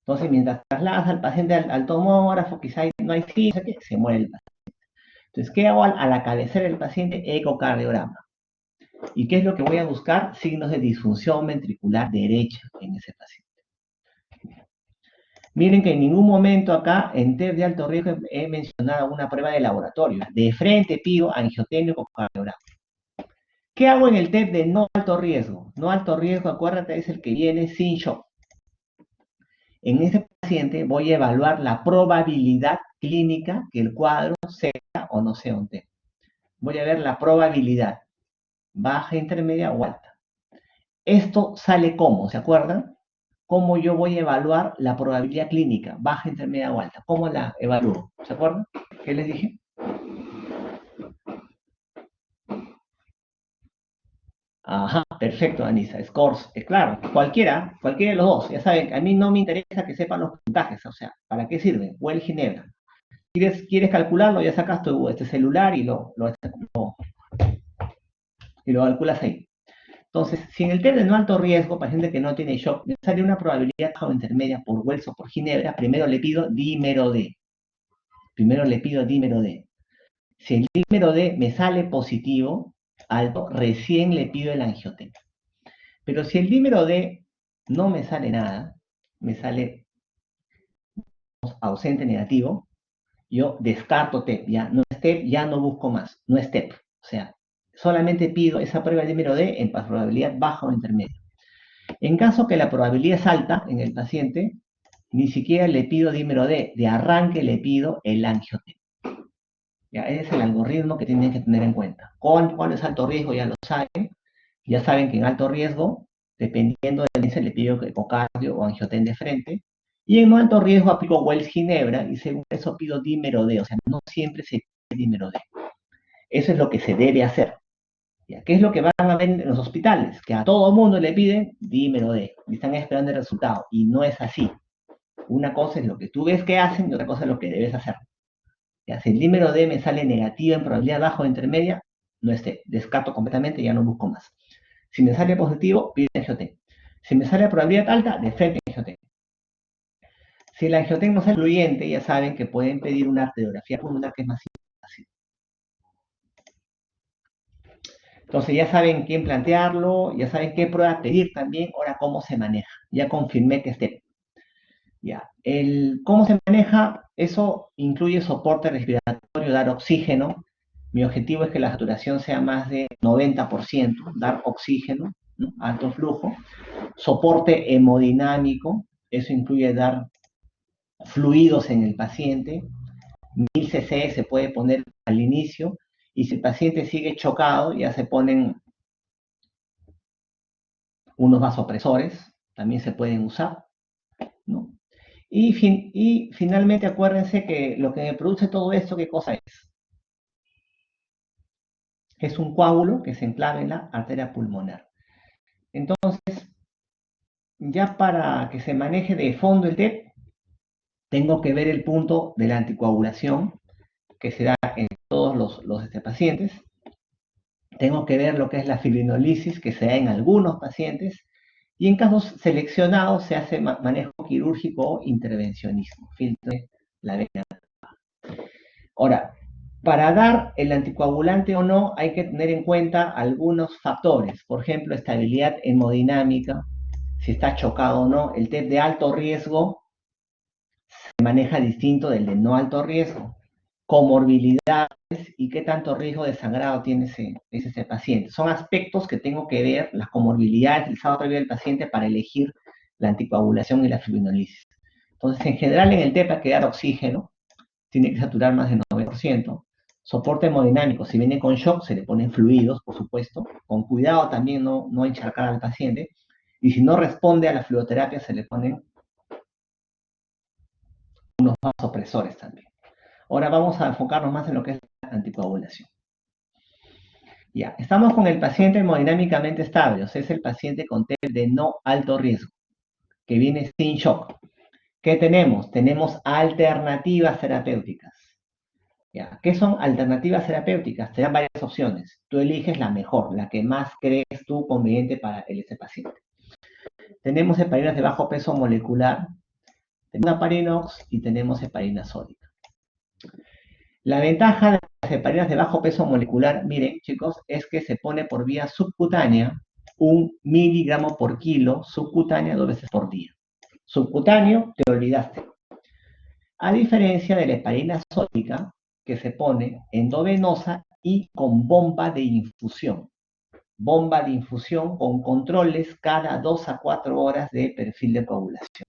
Entonces, mientras trasladas al paciente al tomógrafo, quizá no hay sitio, se muere el paciente. Entonces, ¿qué hago a la cabecera del paciente? Ecocardiograma. ¿Y qué es lo que voy a buscar? Signos de disfunción ventricular derecha en ese paciente. Miren que en ningún momento acá en TEP de alto riesgo he mencionado una prueba de laboratorio. De frente pido angioténico ecocardiograma. ¿Qué hago en el TEP de no alto riesgo? No alto riesgo, acuérdate, es el que viene sin shock. En ese paciente voy a evaluar la probabilidad clínica que el cuadro sea o no sea un TEP. Voy a ver la probabilidad, baja, intermedia o alta. Esto sale ¿cómo? ¿Se acuerdan? ¿Cómo yo voy a evaluar la probabilidad clínica, baja, intermedia o alta? ¿Cómo la evalúo? ¿Se acuerdan? ¿Qué les dije? Ajá, perfecto, Anisa. Scores, claro, cualquiera de los dos. Ya saben, a mí no me interesa que sepan los puntajes, o sea, ¿para qué sirve? O el Ginebra. ¿Quieres calcularlo? Ya sacas tu celular y lo calculas ahí. Entonces, si en el test de no alto riesgo, para gente que no tiene shock, me sale una probabilidad baja o intermedia por Wells o por Ginebra, primero le pido dímero D. Si el dímero D me sale positivo, alto, recién le pido el angiotensa. Pero si el dímero D no me sale nada, me sale ausente negativo, yo descarto TEP, ya no es TEP, ya no busco más, no es TEP. O sea, solamente pido esa prueba de dímero D en probabilidad baja o intermedia. En caso que la probabilidad es alta en el paciente, ni siquiera le pido dímero D, de arranque le pido el angiotensa. Ya, ese es el algoritmo que tienen que tener en cuenta. ¿Cuál es alto riesgo? Ya lo saben. Ya saben que en alto riesgo, dependiendo del índice, le pido ecocardio o angioten de frente. Y en no alto riesgo aplico Wells-Ginebra y según eso pido dímero D. O sea, no siempre se pide dímero D. Eso es lo que se debe hacer. ¿Ya? ¿Qué es lo que van a ver en los hospitales? Que a todo mundo le piden dímero D y están esperando el resultado. Y no es así. Una cosa es lo que tú ves que hacen y otra cosa es lo que debes hacer. Ya, si el dímero D me sale negativo en probabilidad baja o intermedia, no esté, descarto completamente y ya no busco más. Si me sale positivo, pido angioten. Si me sale probabilidad alta, de frente angioten. Si el angioten no es influyente, ya saben que pueden pedir una arteriografía pulmonar que es más fácil. Entonces ya saben quién plantearlo, ya saben qué prueba pedir también, ahora cómo se maneja. Ya confirmé que esté. Ya. ¿Cómo se maneja? Eso incluye soporte respiratorio, dar oxígeno. Mi objetivo es que la saturación sea más de 90%, dar oxígeno, ¿no? Alto flujo. Soporte hemodinámico, eso incluye dar fluidos en el paciente. 1000 cc se puede poner al inicio y si el paciente sigue chocado ya se ponen unos vasopresores, también se pueden usar, ¿no? Y finalmente acuérdense que lo que me produce todo esto, ¿qué cosa es? Es un coágulo que se enclava en la arteria pulmonar. Entonces, ya para que se maneje de fondo el TEP, tengo que ver el punto de la anticoagulación, que se da en todos los pacientes. Tengo que ver lo que es la fibrinolisis, que se da en algunos pacientes. Y en casos seleccionados se hace manejo quirúrgico o intervencionismo, filtro la vena. Ahora, para dar el anticoagulante o no, hay que tener en cuenta algunos factores. Por ejemplo, estabilidad hemodinámica, si está chocado o no. El TEP de alto riesgo se maneja distinto del de no alto riesgo. Comorbilidades y qué tanto riesgo de sangrado tiene ese paciente. Son aspectos que tengo que ver, las comorbilidades, el estado previo del paciente para elegir la anticoagulación y la fibrinolisis. Entonces, en general, en el TEP hay que dar oxígeno, tiene que saturar más del 9%. Soporte hemodinámico, si viene con shock, se le ponen fluidos, por supuesto, con cuidado también no encharcar al paciente. Y si no responde a la fluidoterapia, se le ponen unos vasopresores también. Ahora vamos a enfocarnos más en lo que es la anticoagulación. Ya, estamos con el paciente hemodinámicamente estable, o sea, es el paciente con TEP de no alto riesgo, que viene sin shock. ¿Qué tenemos? Tenemos alternativas terapéuticas. ¿Ya? ¿Qué son alternativas terapéuticas? Te dan varias opciones. Tú eliges la mejor, la que más crees tú conveniente para ese paciente. Tenemos heparinas de bajo peso molecular, tenemos heparinox y tenemos heparina sódica. La ventaja de las heparinas de bajo peso molecular, miren chicos, es que se pone por vía subcutánea 1 miligramo por kilo, subcutánea 2 veces por día. Subcutáneo, te olvidaste. A diferencia de la heparina sódica, que se pone endovenosa y con bomba de infusión. Bomba de infusión con controles cada 2 a 4 horas de perfil de coagulación,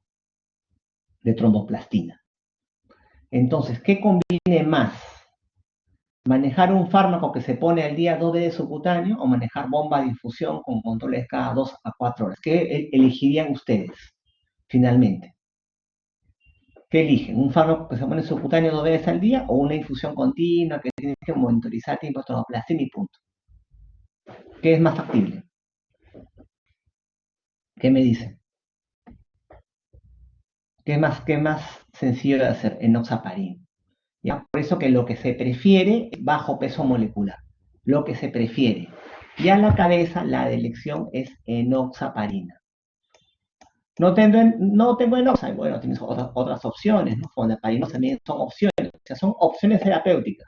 de tromboplastina. Entonces, ¿qué conviene más? ¿Manejar un fármaco que se pone al día 2 veces subcutáneo o manejar bomba de infusión con controles cada 2 a 4 horas? ¿Qué elegirían ustedes finalmente? ¿Qué eligen? ¿Un fármaco que se pone subcutáneo 2 veces al día o una infusión continua que tienes que monitorizar tiempo de tromboplastina y punto? ¿Qué es más factible? ¿Qué me dicen? ¿Qué es más sencillo de hacer? Enoxaparin. ¿Ya? Por eso que lo que se prefiere es bajo peso molecular. Lo que se prefiere. Ya la cabeza, la de elección es enoxaparina. No tengo enoxa, bueno, tienes otras opciones, ¿no? Fondaparinos también son opciones, o sea, son opciones terapéuticas.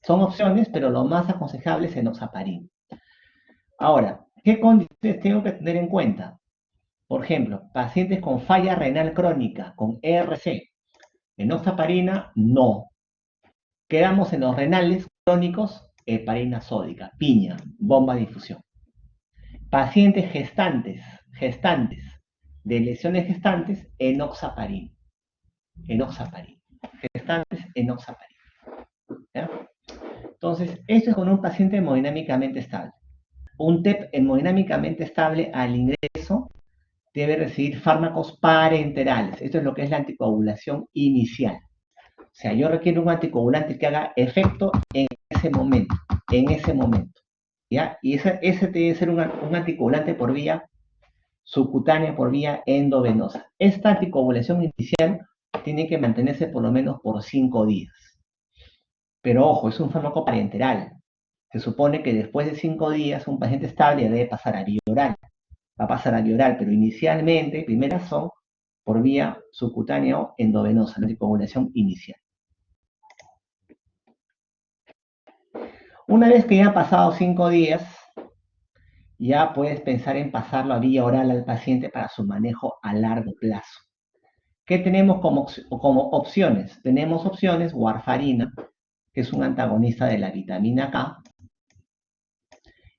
Son opciones, pero lo más aconsejable es enoxaparin. Ahora, ¿qué condiciones tengo que tener en cuenta? Por ejemplo, pacientes con falla renal crónica, con ERC, enoxaparina, no. Quedamos en los renales crónicos, heparina sódica, piña, bomba de infusión. Pacientes gestantes, de lesiones gestantes, enoxaparin. Gestantes, enoxaparin. ¿Ya? Entonces, esto es con un paciente hemodinámicamente estable. Un TEP hemodinámicamente estable al ingreso debe recibir fármacos parenterales. Esto es lo que es la anticoagulación inicial. O sea, yo requiero un anticoagulante que haga efecto en ese momento, ¿ya? Y ese debe ser un anticoagulante por vía subcutánea, por vía endovenosa. Esta anticoagulación inicial tiene que mantenerse por lo menos por 5 días. Pero ojo, es un fármaco parenteral. Se supone que después de 5 días un paciente estable debe pasar a vía oral. Va a pasar a vía oral, pero inicialmente, primeras son por vía subcutánea o endovenosa, la anticoagulación inicial. Una vez que ya han pasado 5 días, ya puedes pensar en pasarlo a vía oral al paciente para su manejo a largo plazo. ¿Qué tenemos como opciones? Tenemos opciones, warfarina, que es un antagonista de la vitamina K,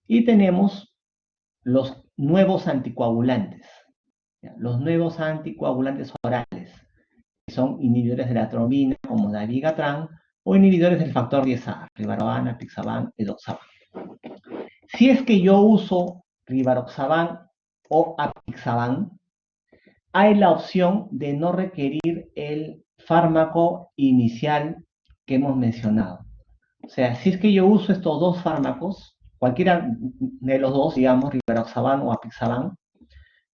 y tenemos los nuevos anticoagulantes. Los nuevos anticoagulantes orales, que son inhibidores de la trombina, como dabigatran, o inhibidores del factor 10A, rivaroxaban, apixaban, edoxaban. Si es que yo uso rivaroxaban o apixaban, hay la opción de no requerir el fármaco inicial que hemos mencionado. O sea, si es que yo uso estos dos fármacos, cualquiera de los dos, digamos, rivaroxaban o apixaban,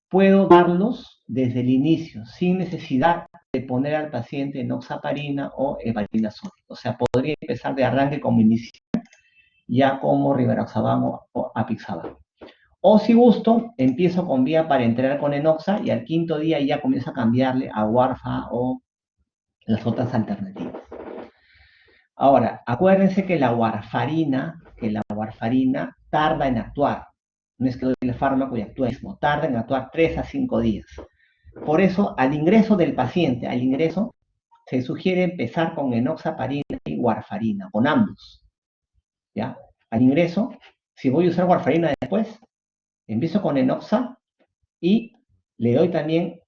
puedo darlos desde el inicio, sin necesidad de poner al paciente enoxaparina o heparina sódica. O sea, podría empezar de arranque como inicial, ya como rivaroxaban o apixaban. O si gusto, empiezo con vía parenteral con enoxa y al quinto día ya comienzo a cambiarle a warfa o las otras alternativas. Ahora, acuérdense que la warfarina tarda en actuar. No es que doy el fármaco y actúa mismo, tarda en actuar 3 a 5 días. Por eso, al ingreso del paciente, se sugiere empezar con enoxaparina y warfarina, con ambos. ¿Ya? Al ingreso, si voy a usar warfarina después, empiezo con enoxa y le doy también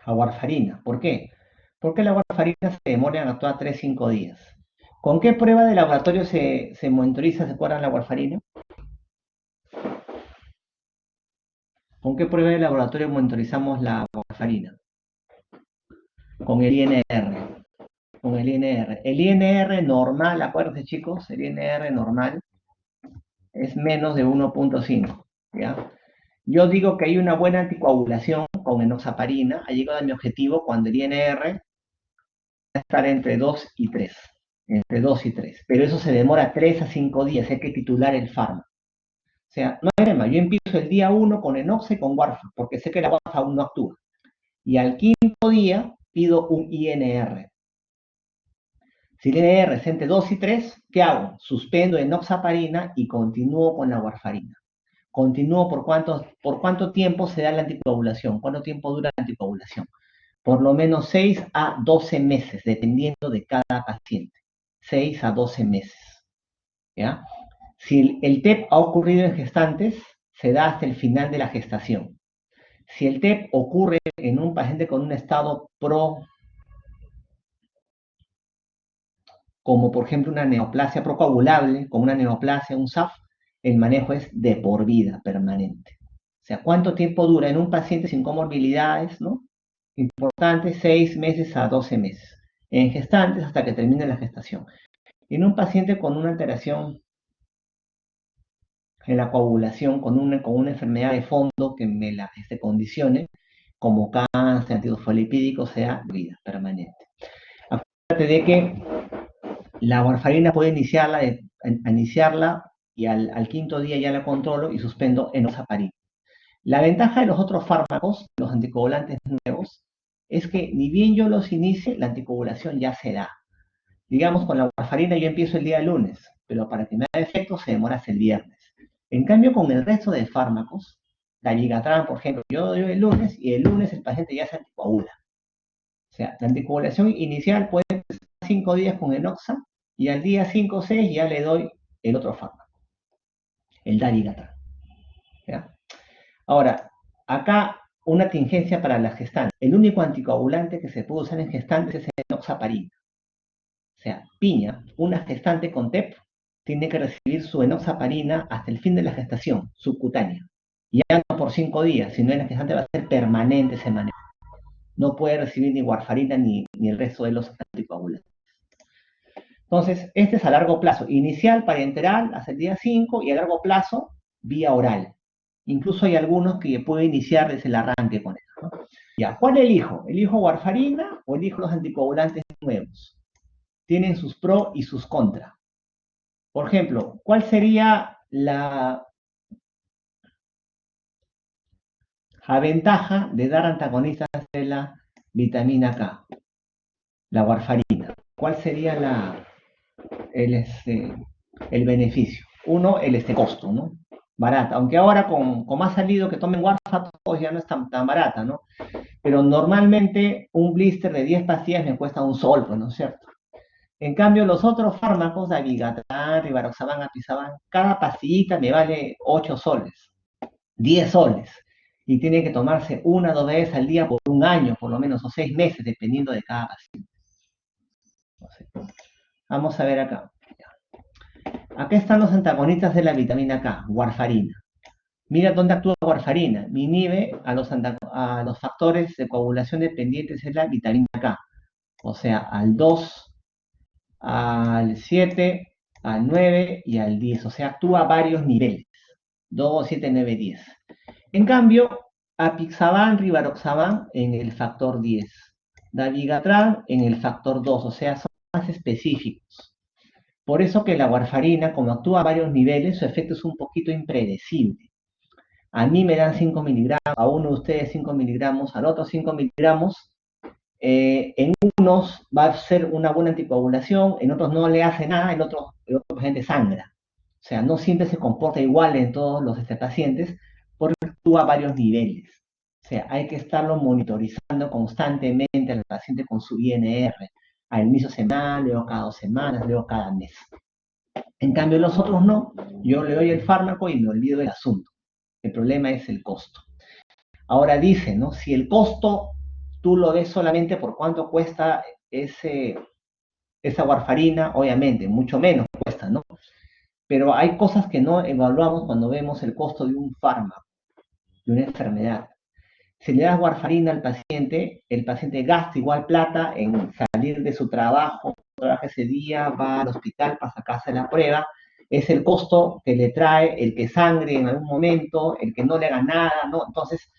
a warfarina. ¿Por qué? Porque la warfarina se demora en actuar 3-5 días. ¿Con qué prueba de laboratorio se monitoriza, se acuerdan, la warfarina? ¿Con qué prueba de laboratorio monitorizamos la warfarina? Con el INR. Con el INR. El INR normal, acuérdense chicos, el INR normal es menos de 1.5. ¿Ya? Yo digo que hay una buena anticoagulación con enoxaparina. Ha llegado a mi objetivo cuando el INR va a estar entre 2 y 3. Entre 2 y 3. Pero eso se demora 3 a 5 días. Hay que titular el fármaco. O sea, no hay problema. Yo empiezo el día 1 con enoxa y con warfa, porque sé que la warfa aún no actúa. Y al quinto día pido un INR. Si el INR es entre 2 y 3, ¿qué hago? Suspendo enoxaparina y continúo con la warfarina. Continúo por cuánto tiempo se da la anticoagulación, cuánto tiempo dura la anticoagulación. Por lo menos 6 a 12 meses, dependiendo de cada paciente. 6 a 12 meses. ¿Ya? Si el TEP ha ocurrido en gestantes, se da hasta el final de la gestación. Si el TEP ocurre en un paciente con un estado como por ejemplo una neoplasia procoagulable, como una neoplasia, un SAF, el manejo es de por vida, permanente. O sea, ¿cuánto tiempo dura en un paciente sin comorbilidades, ¿no? Importante, 6 meses a 12 meses. En gestantes hasta que termine la gestación. En un paciente con una alteración en la coagulación con una enfermedad de fondo que me la condicione, como cáncer, ácido fosfolipídico, sea vida permanente. Acuérdate de que la warfarina puede iniciarla y al quinto día ya la controlo y suspendo enoxaparina. La ventaja de los otros fármacos, los anticoagulantes nuevos, es que ni bien yo los inicie, la anticoagulación ya se da. Digamos, con la warfarina yo empiezo el día lunes, pero para que me haga efecto se demora hasta el viernes. En cambio, con el resto de fármacos, dabigatran, por ejemplo, yo doy el lunes y el lunes el paciente ya se anticoagula. O sea, la anticoagulación inicial puede empezar 5 días con enoxa y al día 5 o 6 ya le doy el otro fármaco, el dabigatran. ¿Ya? Ahora, acá una tingencia para las gestantes. El único anticoagulante que se puede usar en gestantes es el enoxaparina. O sea, piña, una gestante con TEP, tiene que recibir su enoxaparina hasta el fin de la gestación, subcutánea. Y ya no por 5 días, sino en la gestante va a ser permanente ese manejo. No puede recibir ni warfarina ni el resto de los anticoagulantes. Entonces, este es a largo plazo. Inicial, parenteral, hasta el día 5 y a largo plazo, vía oral. Incluso hay algunos que pueden iniciar desde el arranque con eso, ¿no? Ya, ¿cuál elijo? ¿Elijo warfarina o elijo los anticoagulantes nuevos? Tienen sus pros y sus contras. Por ejemplo, ¿cuál sería la ventaja de dar antagonistas de la vitamina K? La warfarina. ¿Cuál sería el beneficio? Uno, el costo, ¿no? Barata. Aunque ahora con más salido que tomen warfa, pues ya no es tan barata, ¿no? Pero normalmente un blister de 10 pastillas me cuesta un sol, pues, ¿no es cierto? En cambio, los otros fármacos, dabigatran, rivaroxaban, apisaban, cada pastillita me vale 8 soles, 10 soles. Y tiene que tomarse 1 o 2 veces al día por un año, por lo menos, o 6 meses, dependiendo de cada paciente. Vamos a ver acá. Acá están los antagonistas de la vitamina K, warfarina. Mira dónde actúa warfarina. Me inhibe a los factores de coagulación dependientes de la vitamina K. O sea, al 2, al 7, al 9 y al 10. O sea, actúa a varios niveles. 2, 7, 9, 10. En cambio, apixaban, rivaroxaban en el factor 10. Dabigatran en el factor 2. O sea, son más específicos. Por eso que la warfarina, como actúa a varios niveles, su efecto es un poquito impredecible. A mí me dan 5 miligramos, a uno de ustedes 5 miligramos, al otro 5 miligramos. En unos va a ser una buena anticoagulación, en otros no le hace nada, el otro paciente sangra. O sea, no siempre se comporta igual en todos los pacientes, porque actúa a varios niveles. O sea, hay que estarlo monitorizando constantemente al paciente con su INR, al inicio semanal, luego cada 2 semanas, luego cada mes. En cambio, los otros no. Yo le doy el fármaco y me olvido del asunto. El problema es el costo. Ahora dice, ¿no? Si el costo tú lo ves solamente por cuánto cuesta esa warfarina, obviamente, mucho menos cuesta, ¿no? Pero hay cosas que no evaluamos cuando vemos el costo de un fármaco, de una enfermedad. Si le das warfarina al paciente, el paciente gasta igual plata en salir de su trabajo, trabaja ese día, va al hospital para sacarse la prueba, es el costo que le trae el que sangre en algún momento, el que no le haga nada, ¿no? Entonces,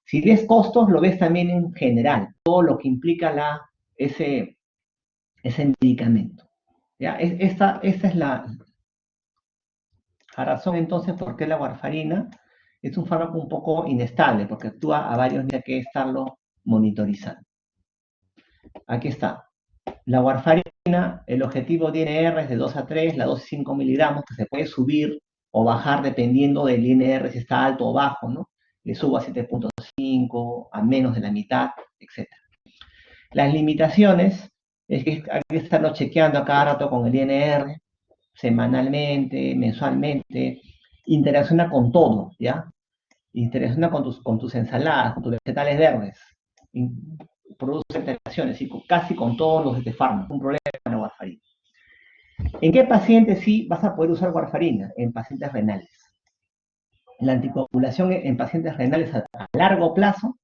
si ves costos, lo ves también en general, todo lo que implica ese medicamento. ¿Ya? Esta es la razón entonces por qué la warfarina es un fármaco un poco inestable, porque actúa a varios días, que estarlo monitorizando. Aquí está. La warfarina, el objetivo de INR es de 2 a 3, la dosis 5 miligramos, que se puede subir o bajar dependiendo del INR, si está alto o bajo, ¿no? Le subo a 7.5, a menos de la mitad, etc. Las limitaciones es que hay que estarlo chequeando a cada rato con el INR, semanalmente, mensualmente, interacciona con todo, ¿ya? Interacciona con tus ensaladas, con tus vegetales verdes, produce interacciones y casi con todos los fármacos, un problema con la warfarina. ¿En qué pacientes sí vas a poder usar warfarina? En pacientes renales. La anticoagulación en pacientes renales a largo plazo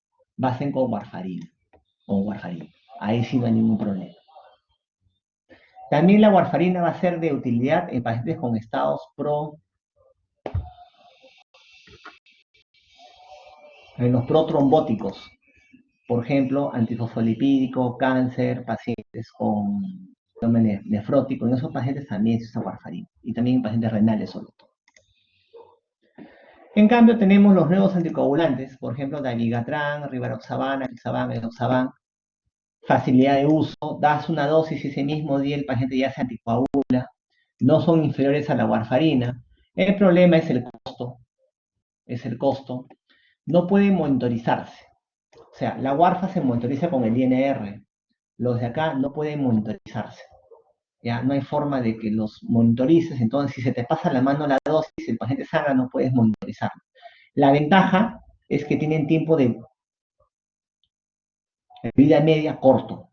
va a ser con warfarina. Ahí sí no hay ningún problema. También la warfarina va a ser de utilidad en pacientes con estados En los protrombóticos, por ejemplo, antifosfolipídico, cáncer, pacientes con síndrome nefrótico, en esos pacientes también se usa warfarina, y también en pacientes renales sobre todo. En cambio, tenemos los nuevos anticoagulantes, por ejemplo, dabigatran, rivaroxaban, apixaban, edoxaban, facilidad de uso, das una dosis y ese mismo día el paciente ya se anticoagula, no son inferiores a la warfarina. El problema es el costo, no pueden monitorizarse. O sea, la warfa se monitoriza con el INR, los de acá no pueden monitorizarse. Ya no hay forma de que los monitorices, entonces si se te pasa la mano la dosis, el paciente sana, no puedes monitorizarlo. La ventaja es que tienen tiempo de vida media corto.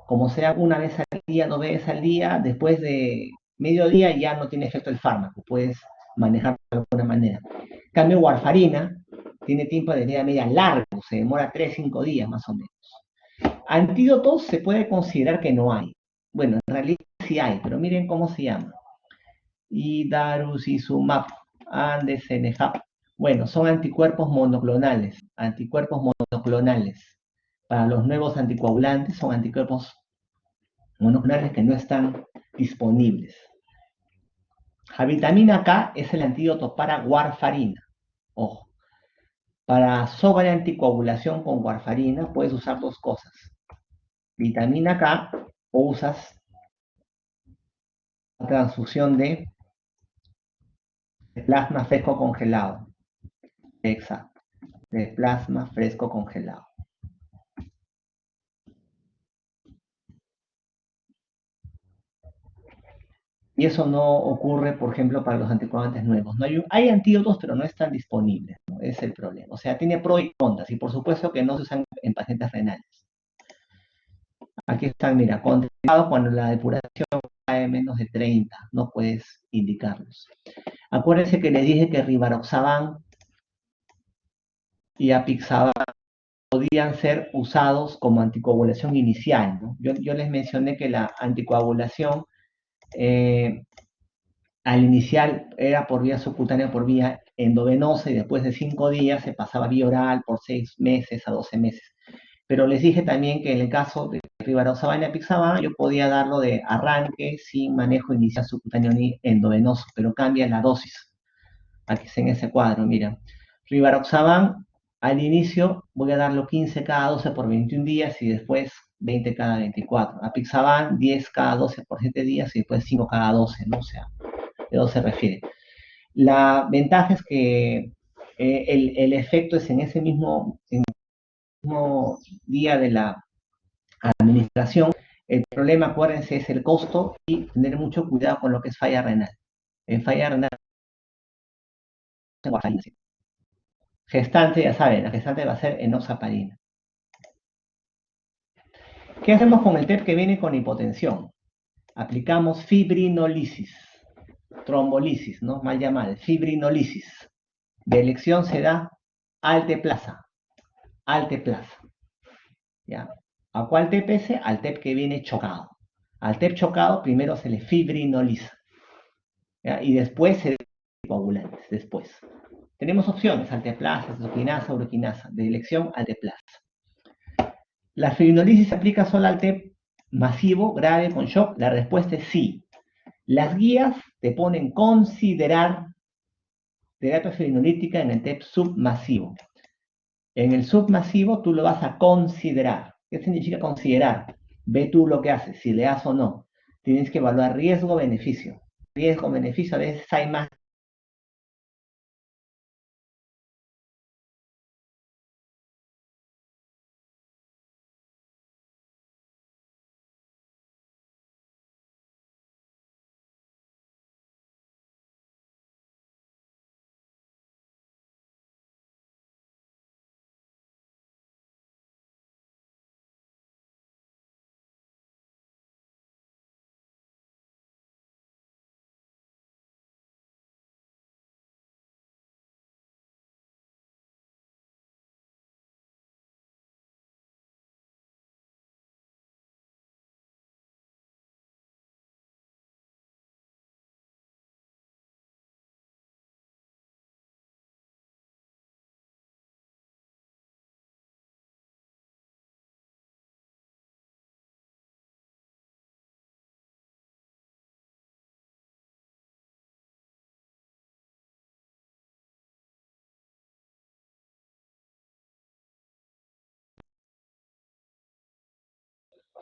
Como sea una vez al día, 2 veces al día, después de medio día ya no tiene efecto el fármaco, puedes manejarlo de alguna manera. En cambio, warfarina tiene tiempo de vida media largo, se demora 3-5 días más o menos. Antídotos se puede considerar que no hay. Bueno, en realidad sí hay, pero miren cómo se llama. Idarucizumab, Andesenejab. Bueno, son anticuerpos monoclonales. Para los nuevos anticoagulantes son anticuerpos monoclonales que no están disponibles. La vitamina K es el antídoto para warfarina. Ojo, para sobreanticoagulación con warfarina puedes usar dos cosas. Vitamina K o usas la transfusión de plasma fresco congelado. Exacto, de plasma fresco congelado. Y eso no ocurre, por ejemplo, para los anticoagulantes nuevos. No hay antídotos, pero no están disponibles, ¿no? Es el problema. O sea, tiene pros y contras. Y por supuesto que no se usan en pacientes renales. Aquí están, mira, contraindicados cuando la depuración cae menos de 30. No puedes indicarlos. Acuérdense que les dije que rivaroxaban y apixaban podían ser usados como anticoagulación inicial, ¿no? Yo les mencioné que la anticoagulación al inicial era por vía subcutánea, por vía endovenosa, y después de 5 días se pasaba vía oral por 6 meses a 12 meses. Pero les dije también que en el caso de rivaroxaban y apixaban, yo podía darlo de arranque sin manejo inicial subcutáneo ni endovenoso, pero cambia la dosis. Aquí está en ese cuadro, mira. Rivaroxaban, al inicio voy a darlo 15 cada 12 por 21 días y después 20 cada 24. Apixaban 10 cada 12 por 7 días y después 5 cada 12, ¿no? O sea, de eso se refiere. La ventaja es que el efecto es en ese mismo día de la administración. El problema, acuérdense, es el costo y tener mucho cuidado con lo que es falla renal. En falla renal, gestante, ya saben, la gestante va a ser enoxaparina. ¿Qué hacemos con el TEP que viene con hipotensión? Aplicamos fibrinolisis, trombolisis, ¿no? Mal llamada, fibrinolisis. De elección se da alteplasa, alteplasa. ¿Ya? ¿A cuál TEP ese? Al TEP que viene chocado. Al TEP chocado primero se le fibrinoliza, ¿ya? Y después se coagulantes, después. Tenemos opciones, alteplasa, citoquinasa, uroquinasa. De elección, alteplasa. ¿La fibrinolisis se aplica solo al TEP masivo, grave, con shock? La respuesta es sí. Las guías te ponen considerar terapia fibrinolítica en el TEP submasivo. En el submasivo tú lo vas a considerar. ¿Qué significa considerar? Ve tú lo que haces, si le das o no. Tienes que evaluar riesgo-beneficio. Riesgo-beneficio, a veces hay más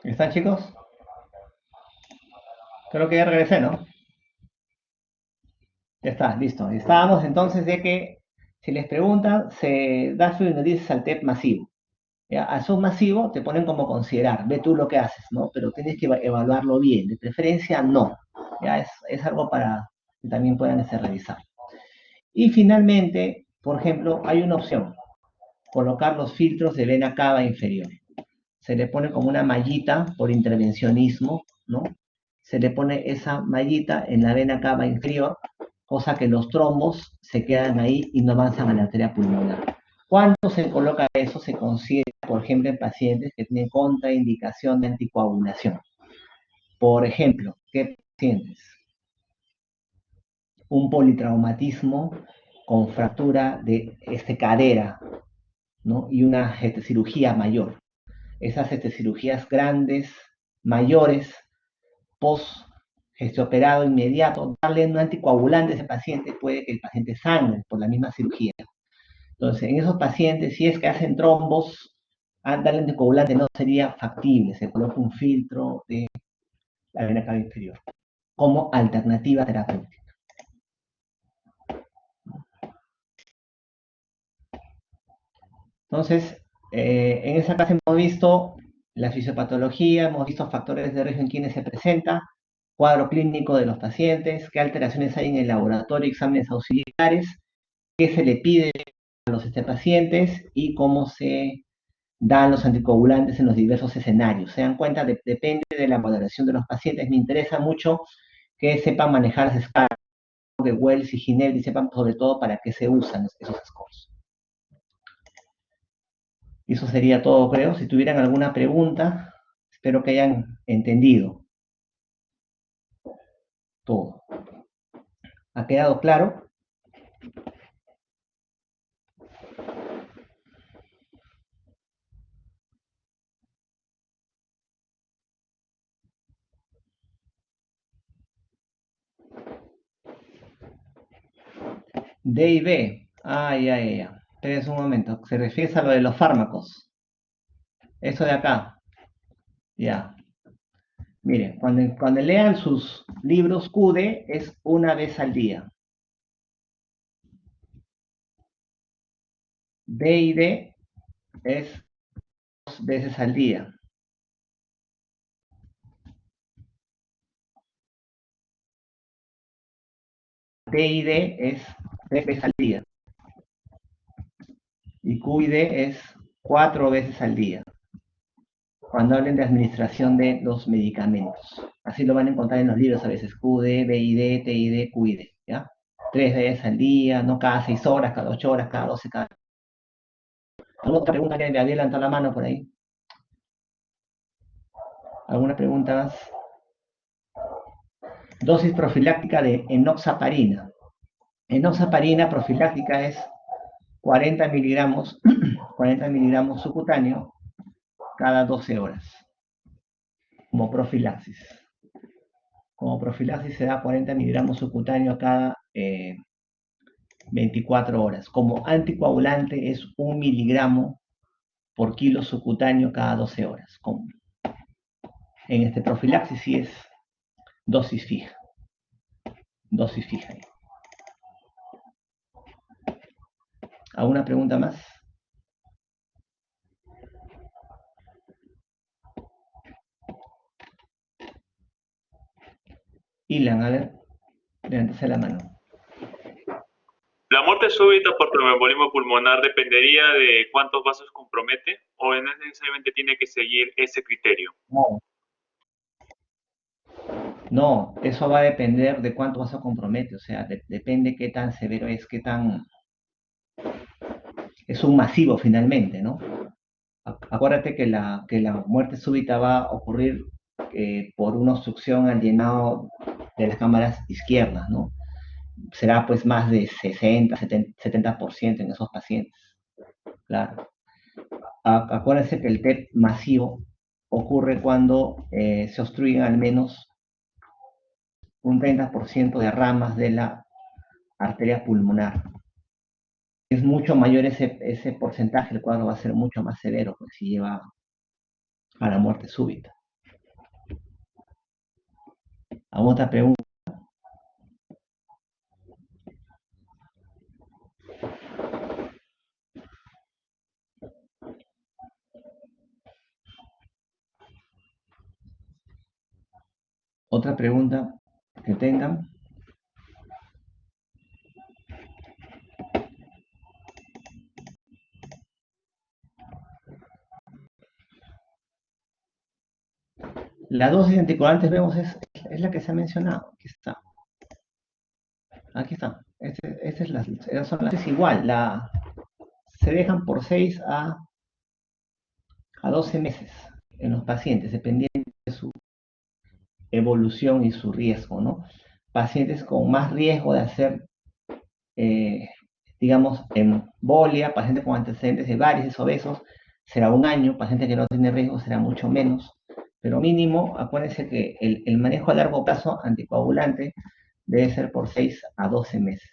¿Están, chicos? Creo que ya regresé, ¿no? Ya está, listo. Estábamos entonces de que si les preguntan, se da sus índices al TEP masivo. ¿Ya? Al submasivo te ponen como considerar, ve tú lo que haces, ¿no? Pero tienes que evaluarlo bien. De preferencia, no. Ya es algo para que también puedan revisar. Y finalmente, por ejemplo, hay una opción, colocar los filtros de vena cava inferior. Se le pone como una mallita por intervencionismo, ¿no? Se le pone esa mallita en la vena cava inferior, cosa que los trombos se quedan ahí y no avanzan a la arteria pulmonar. ¿Cuándo se coloca eso? Se considera, por ejemplo, en pacientes que tienen contraindicación de anticoagulación. Por ejemplo, ¿qué pacientes? Un politraumatismo con fractura de cadera, ¿no? Y una cirugía mayor. Esas cirugías grandes, mayores, post operado inmediato, darle un anticoagulante a ese paciente puede que el paciente sangre por la misma cirugía. Entonces, en esos pacientes, si es que hacen trombos, darle anticoagulante no sería factible, se coloca un filtro de la vena cava inferior como alternativa terapéutica. Entonces, en esa clase hemos visto la fisiopatología, hemos visto factores de riesgo en quienes se presenta, cuadro clínico de los pacientes, qué alteraciones hay en el laboratorio, exámenes auxiliares, qué se le pide a los pacientes y cómo se dan los anticoagulantes en los diversos escenarios. Se dan cuenta, depende de la valoración de los pacientes. Me interesa mucho que sepan manejar las escalas de Wells y Ginebra y sepan sobre todo para qué se usan esos scores. Y eso sería todo, creo. Si tuvieran alguna pregunta, espero que hayan entendido todo. ¿Ha quedado claro? D y B. Ah, ya. Esperen un momento. Se refiere a lo de los fármacos. Eso de acá. Ya. Miren, cuando lean sus libros QD es una vez al día. D y D es 2 veces al día. D y D es 3 veces al día. Y Q y D es 4 veces al día. Cuando hablen de administración de los medicamentos. Así lo van a encontrar en los libros a veces. QD, BID, TID, QID. ¿Ya? 3 veces al día, no cada 6 horas, cada 8 horas, cada 12, cada... ¿Alguna otra pregunta que me había levantado la mano por ahí? ¿Alguna pregunta más? Dosis profiláctica de enoxaparina. Enoxaparina profiláctica es 40 miligramos, 40 miligramos subcutáneo cada 12 horas, como profilaxis. Como profilaxis se da 40 miligramos subcutáneo cada 24 horas. Como anticoagulante es 1 miligramo por kilo subcutáneo cada 12 horas. En profilaxis sí es dosis fija. Dosis fija. ¿Alguna pregunta más? Ilan, a ver, levántese la mano. ¿La muerte súbita por tromboembolismo pulmonar dependería de cuántos vasos compromete o no necesariamente tiene que seguir ese criterio? No, eso va a depender de cuánto vaso compromete, o sea, depende qué tan severo es, qué tan... Es un masivo finalmente, ¿no? Acuérdate que la muerte súbita va a ocurrir por una obstrucción al llenado de las cámaras izquierdas, ¿no? Será pues más de 60, 70% en esos pacientes, claro. Acuérdense que el TEP masivo ocurre cuando se obstruyen al menos un 30% de ramas de la arteria pulmonar. Es mucho mayor ese porcentaje, el cuadro va a ser mucho más severo, pues si lleva a la muerte súbita. ¿Alguna otra pregunta? ¿Otra pregunta que tengan? La dosis de anticoagulantes vemos es la que se ha mencionado. Aquí está. Aquí está. Esas son las es igual. Se dejan por 6 a 12 meses en los pacientes, dependiendo de su evolución y su riesgo, ¿no? Pacientes con más riesgo de hacer, digamos, embolia, pacientes con antecedentes de varices obesos, será 1 año, paciente que no tiene riesgo será mucho menos, pero mínimo, acuérdense que el manejo a largo plazo anticoagulante debe ser por 6 a 12 meses,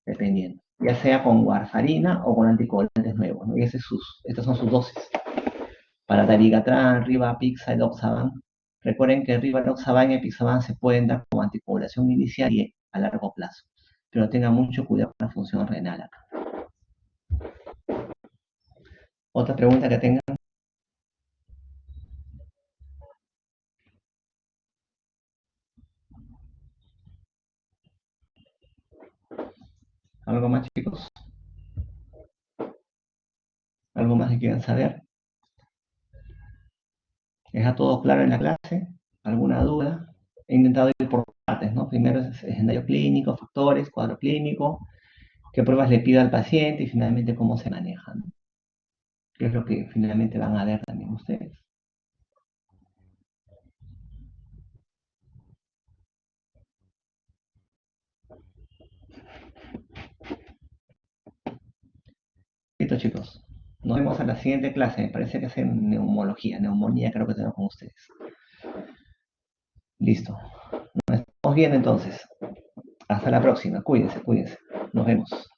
dependiendo, ya sea con warfarina o con anticoagulantes nuevos, ¿no? Y estas son sus dosis. Para dabigatran, ribapix, edoxaban. Recuerden que rivaroxaban y epixaban se pueden dar como anticoagulación inicial y a largo plazo, pero tengan mucho cuidado con la función renal acá. Otra pregunta que tengan. ¿Algo más, chicos? ¿Algo más que quieran saber? ¿Está todo claro en la clase? ¿Alguna duda? He intentado ir por partes, ¿no? Primero es escenario clínico, factores, cuadro clínico, qué pruebas le pido al paciente y finalmente cómo se manejan, ¿no? Que es lo que finalmente van a ver también ustedes. Listo, chicos. Nos vemos en la siguiente clase. Me parece que es en neumología, neumonía creo que tenemos con ustedes. Listo. Nos estamos viendo entonces. Hasta la próxima. Cuídense, cuídense. Nos vemos.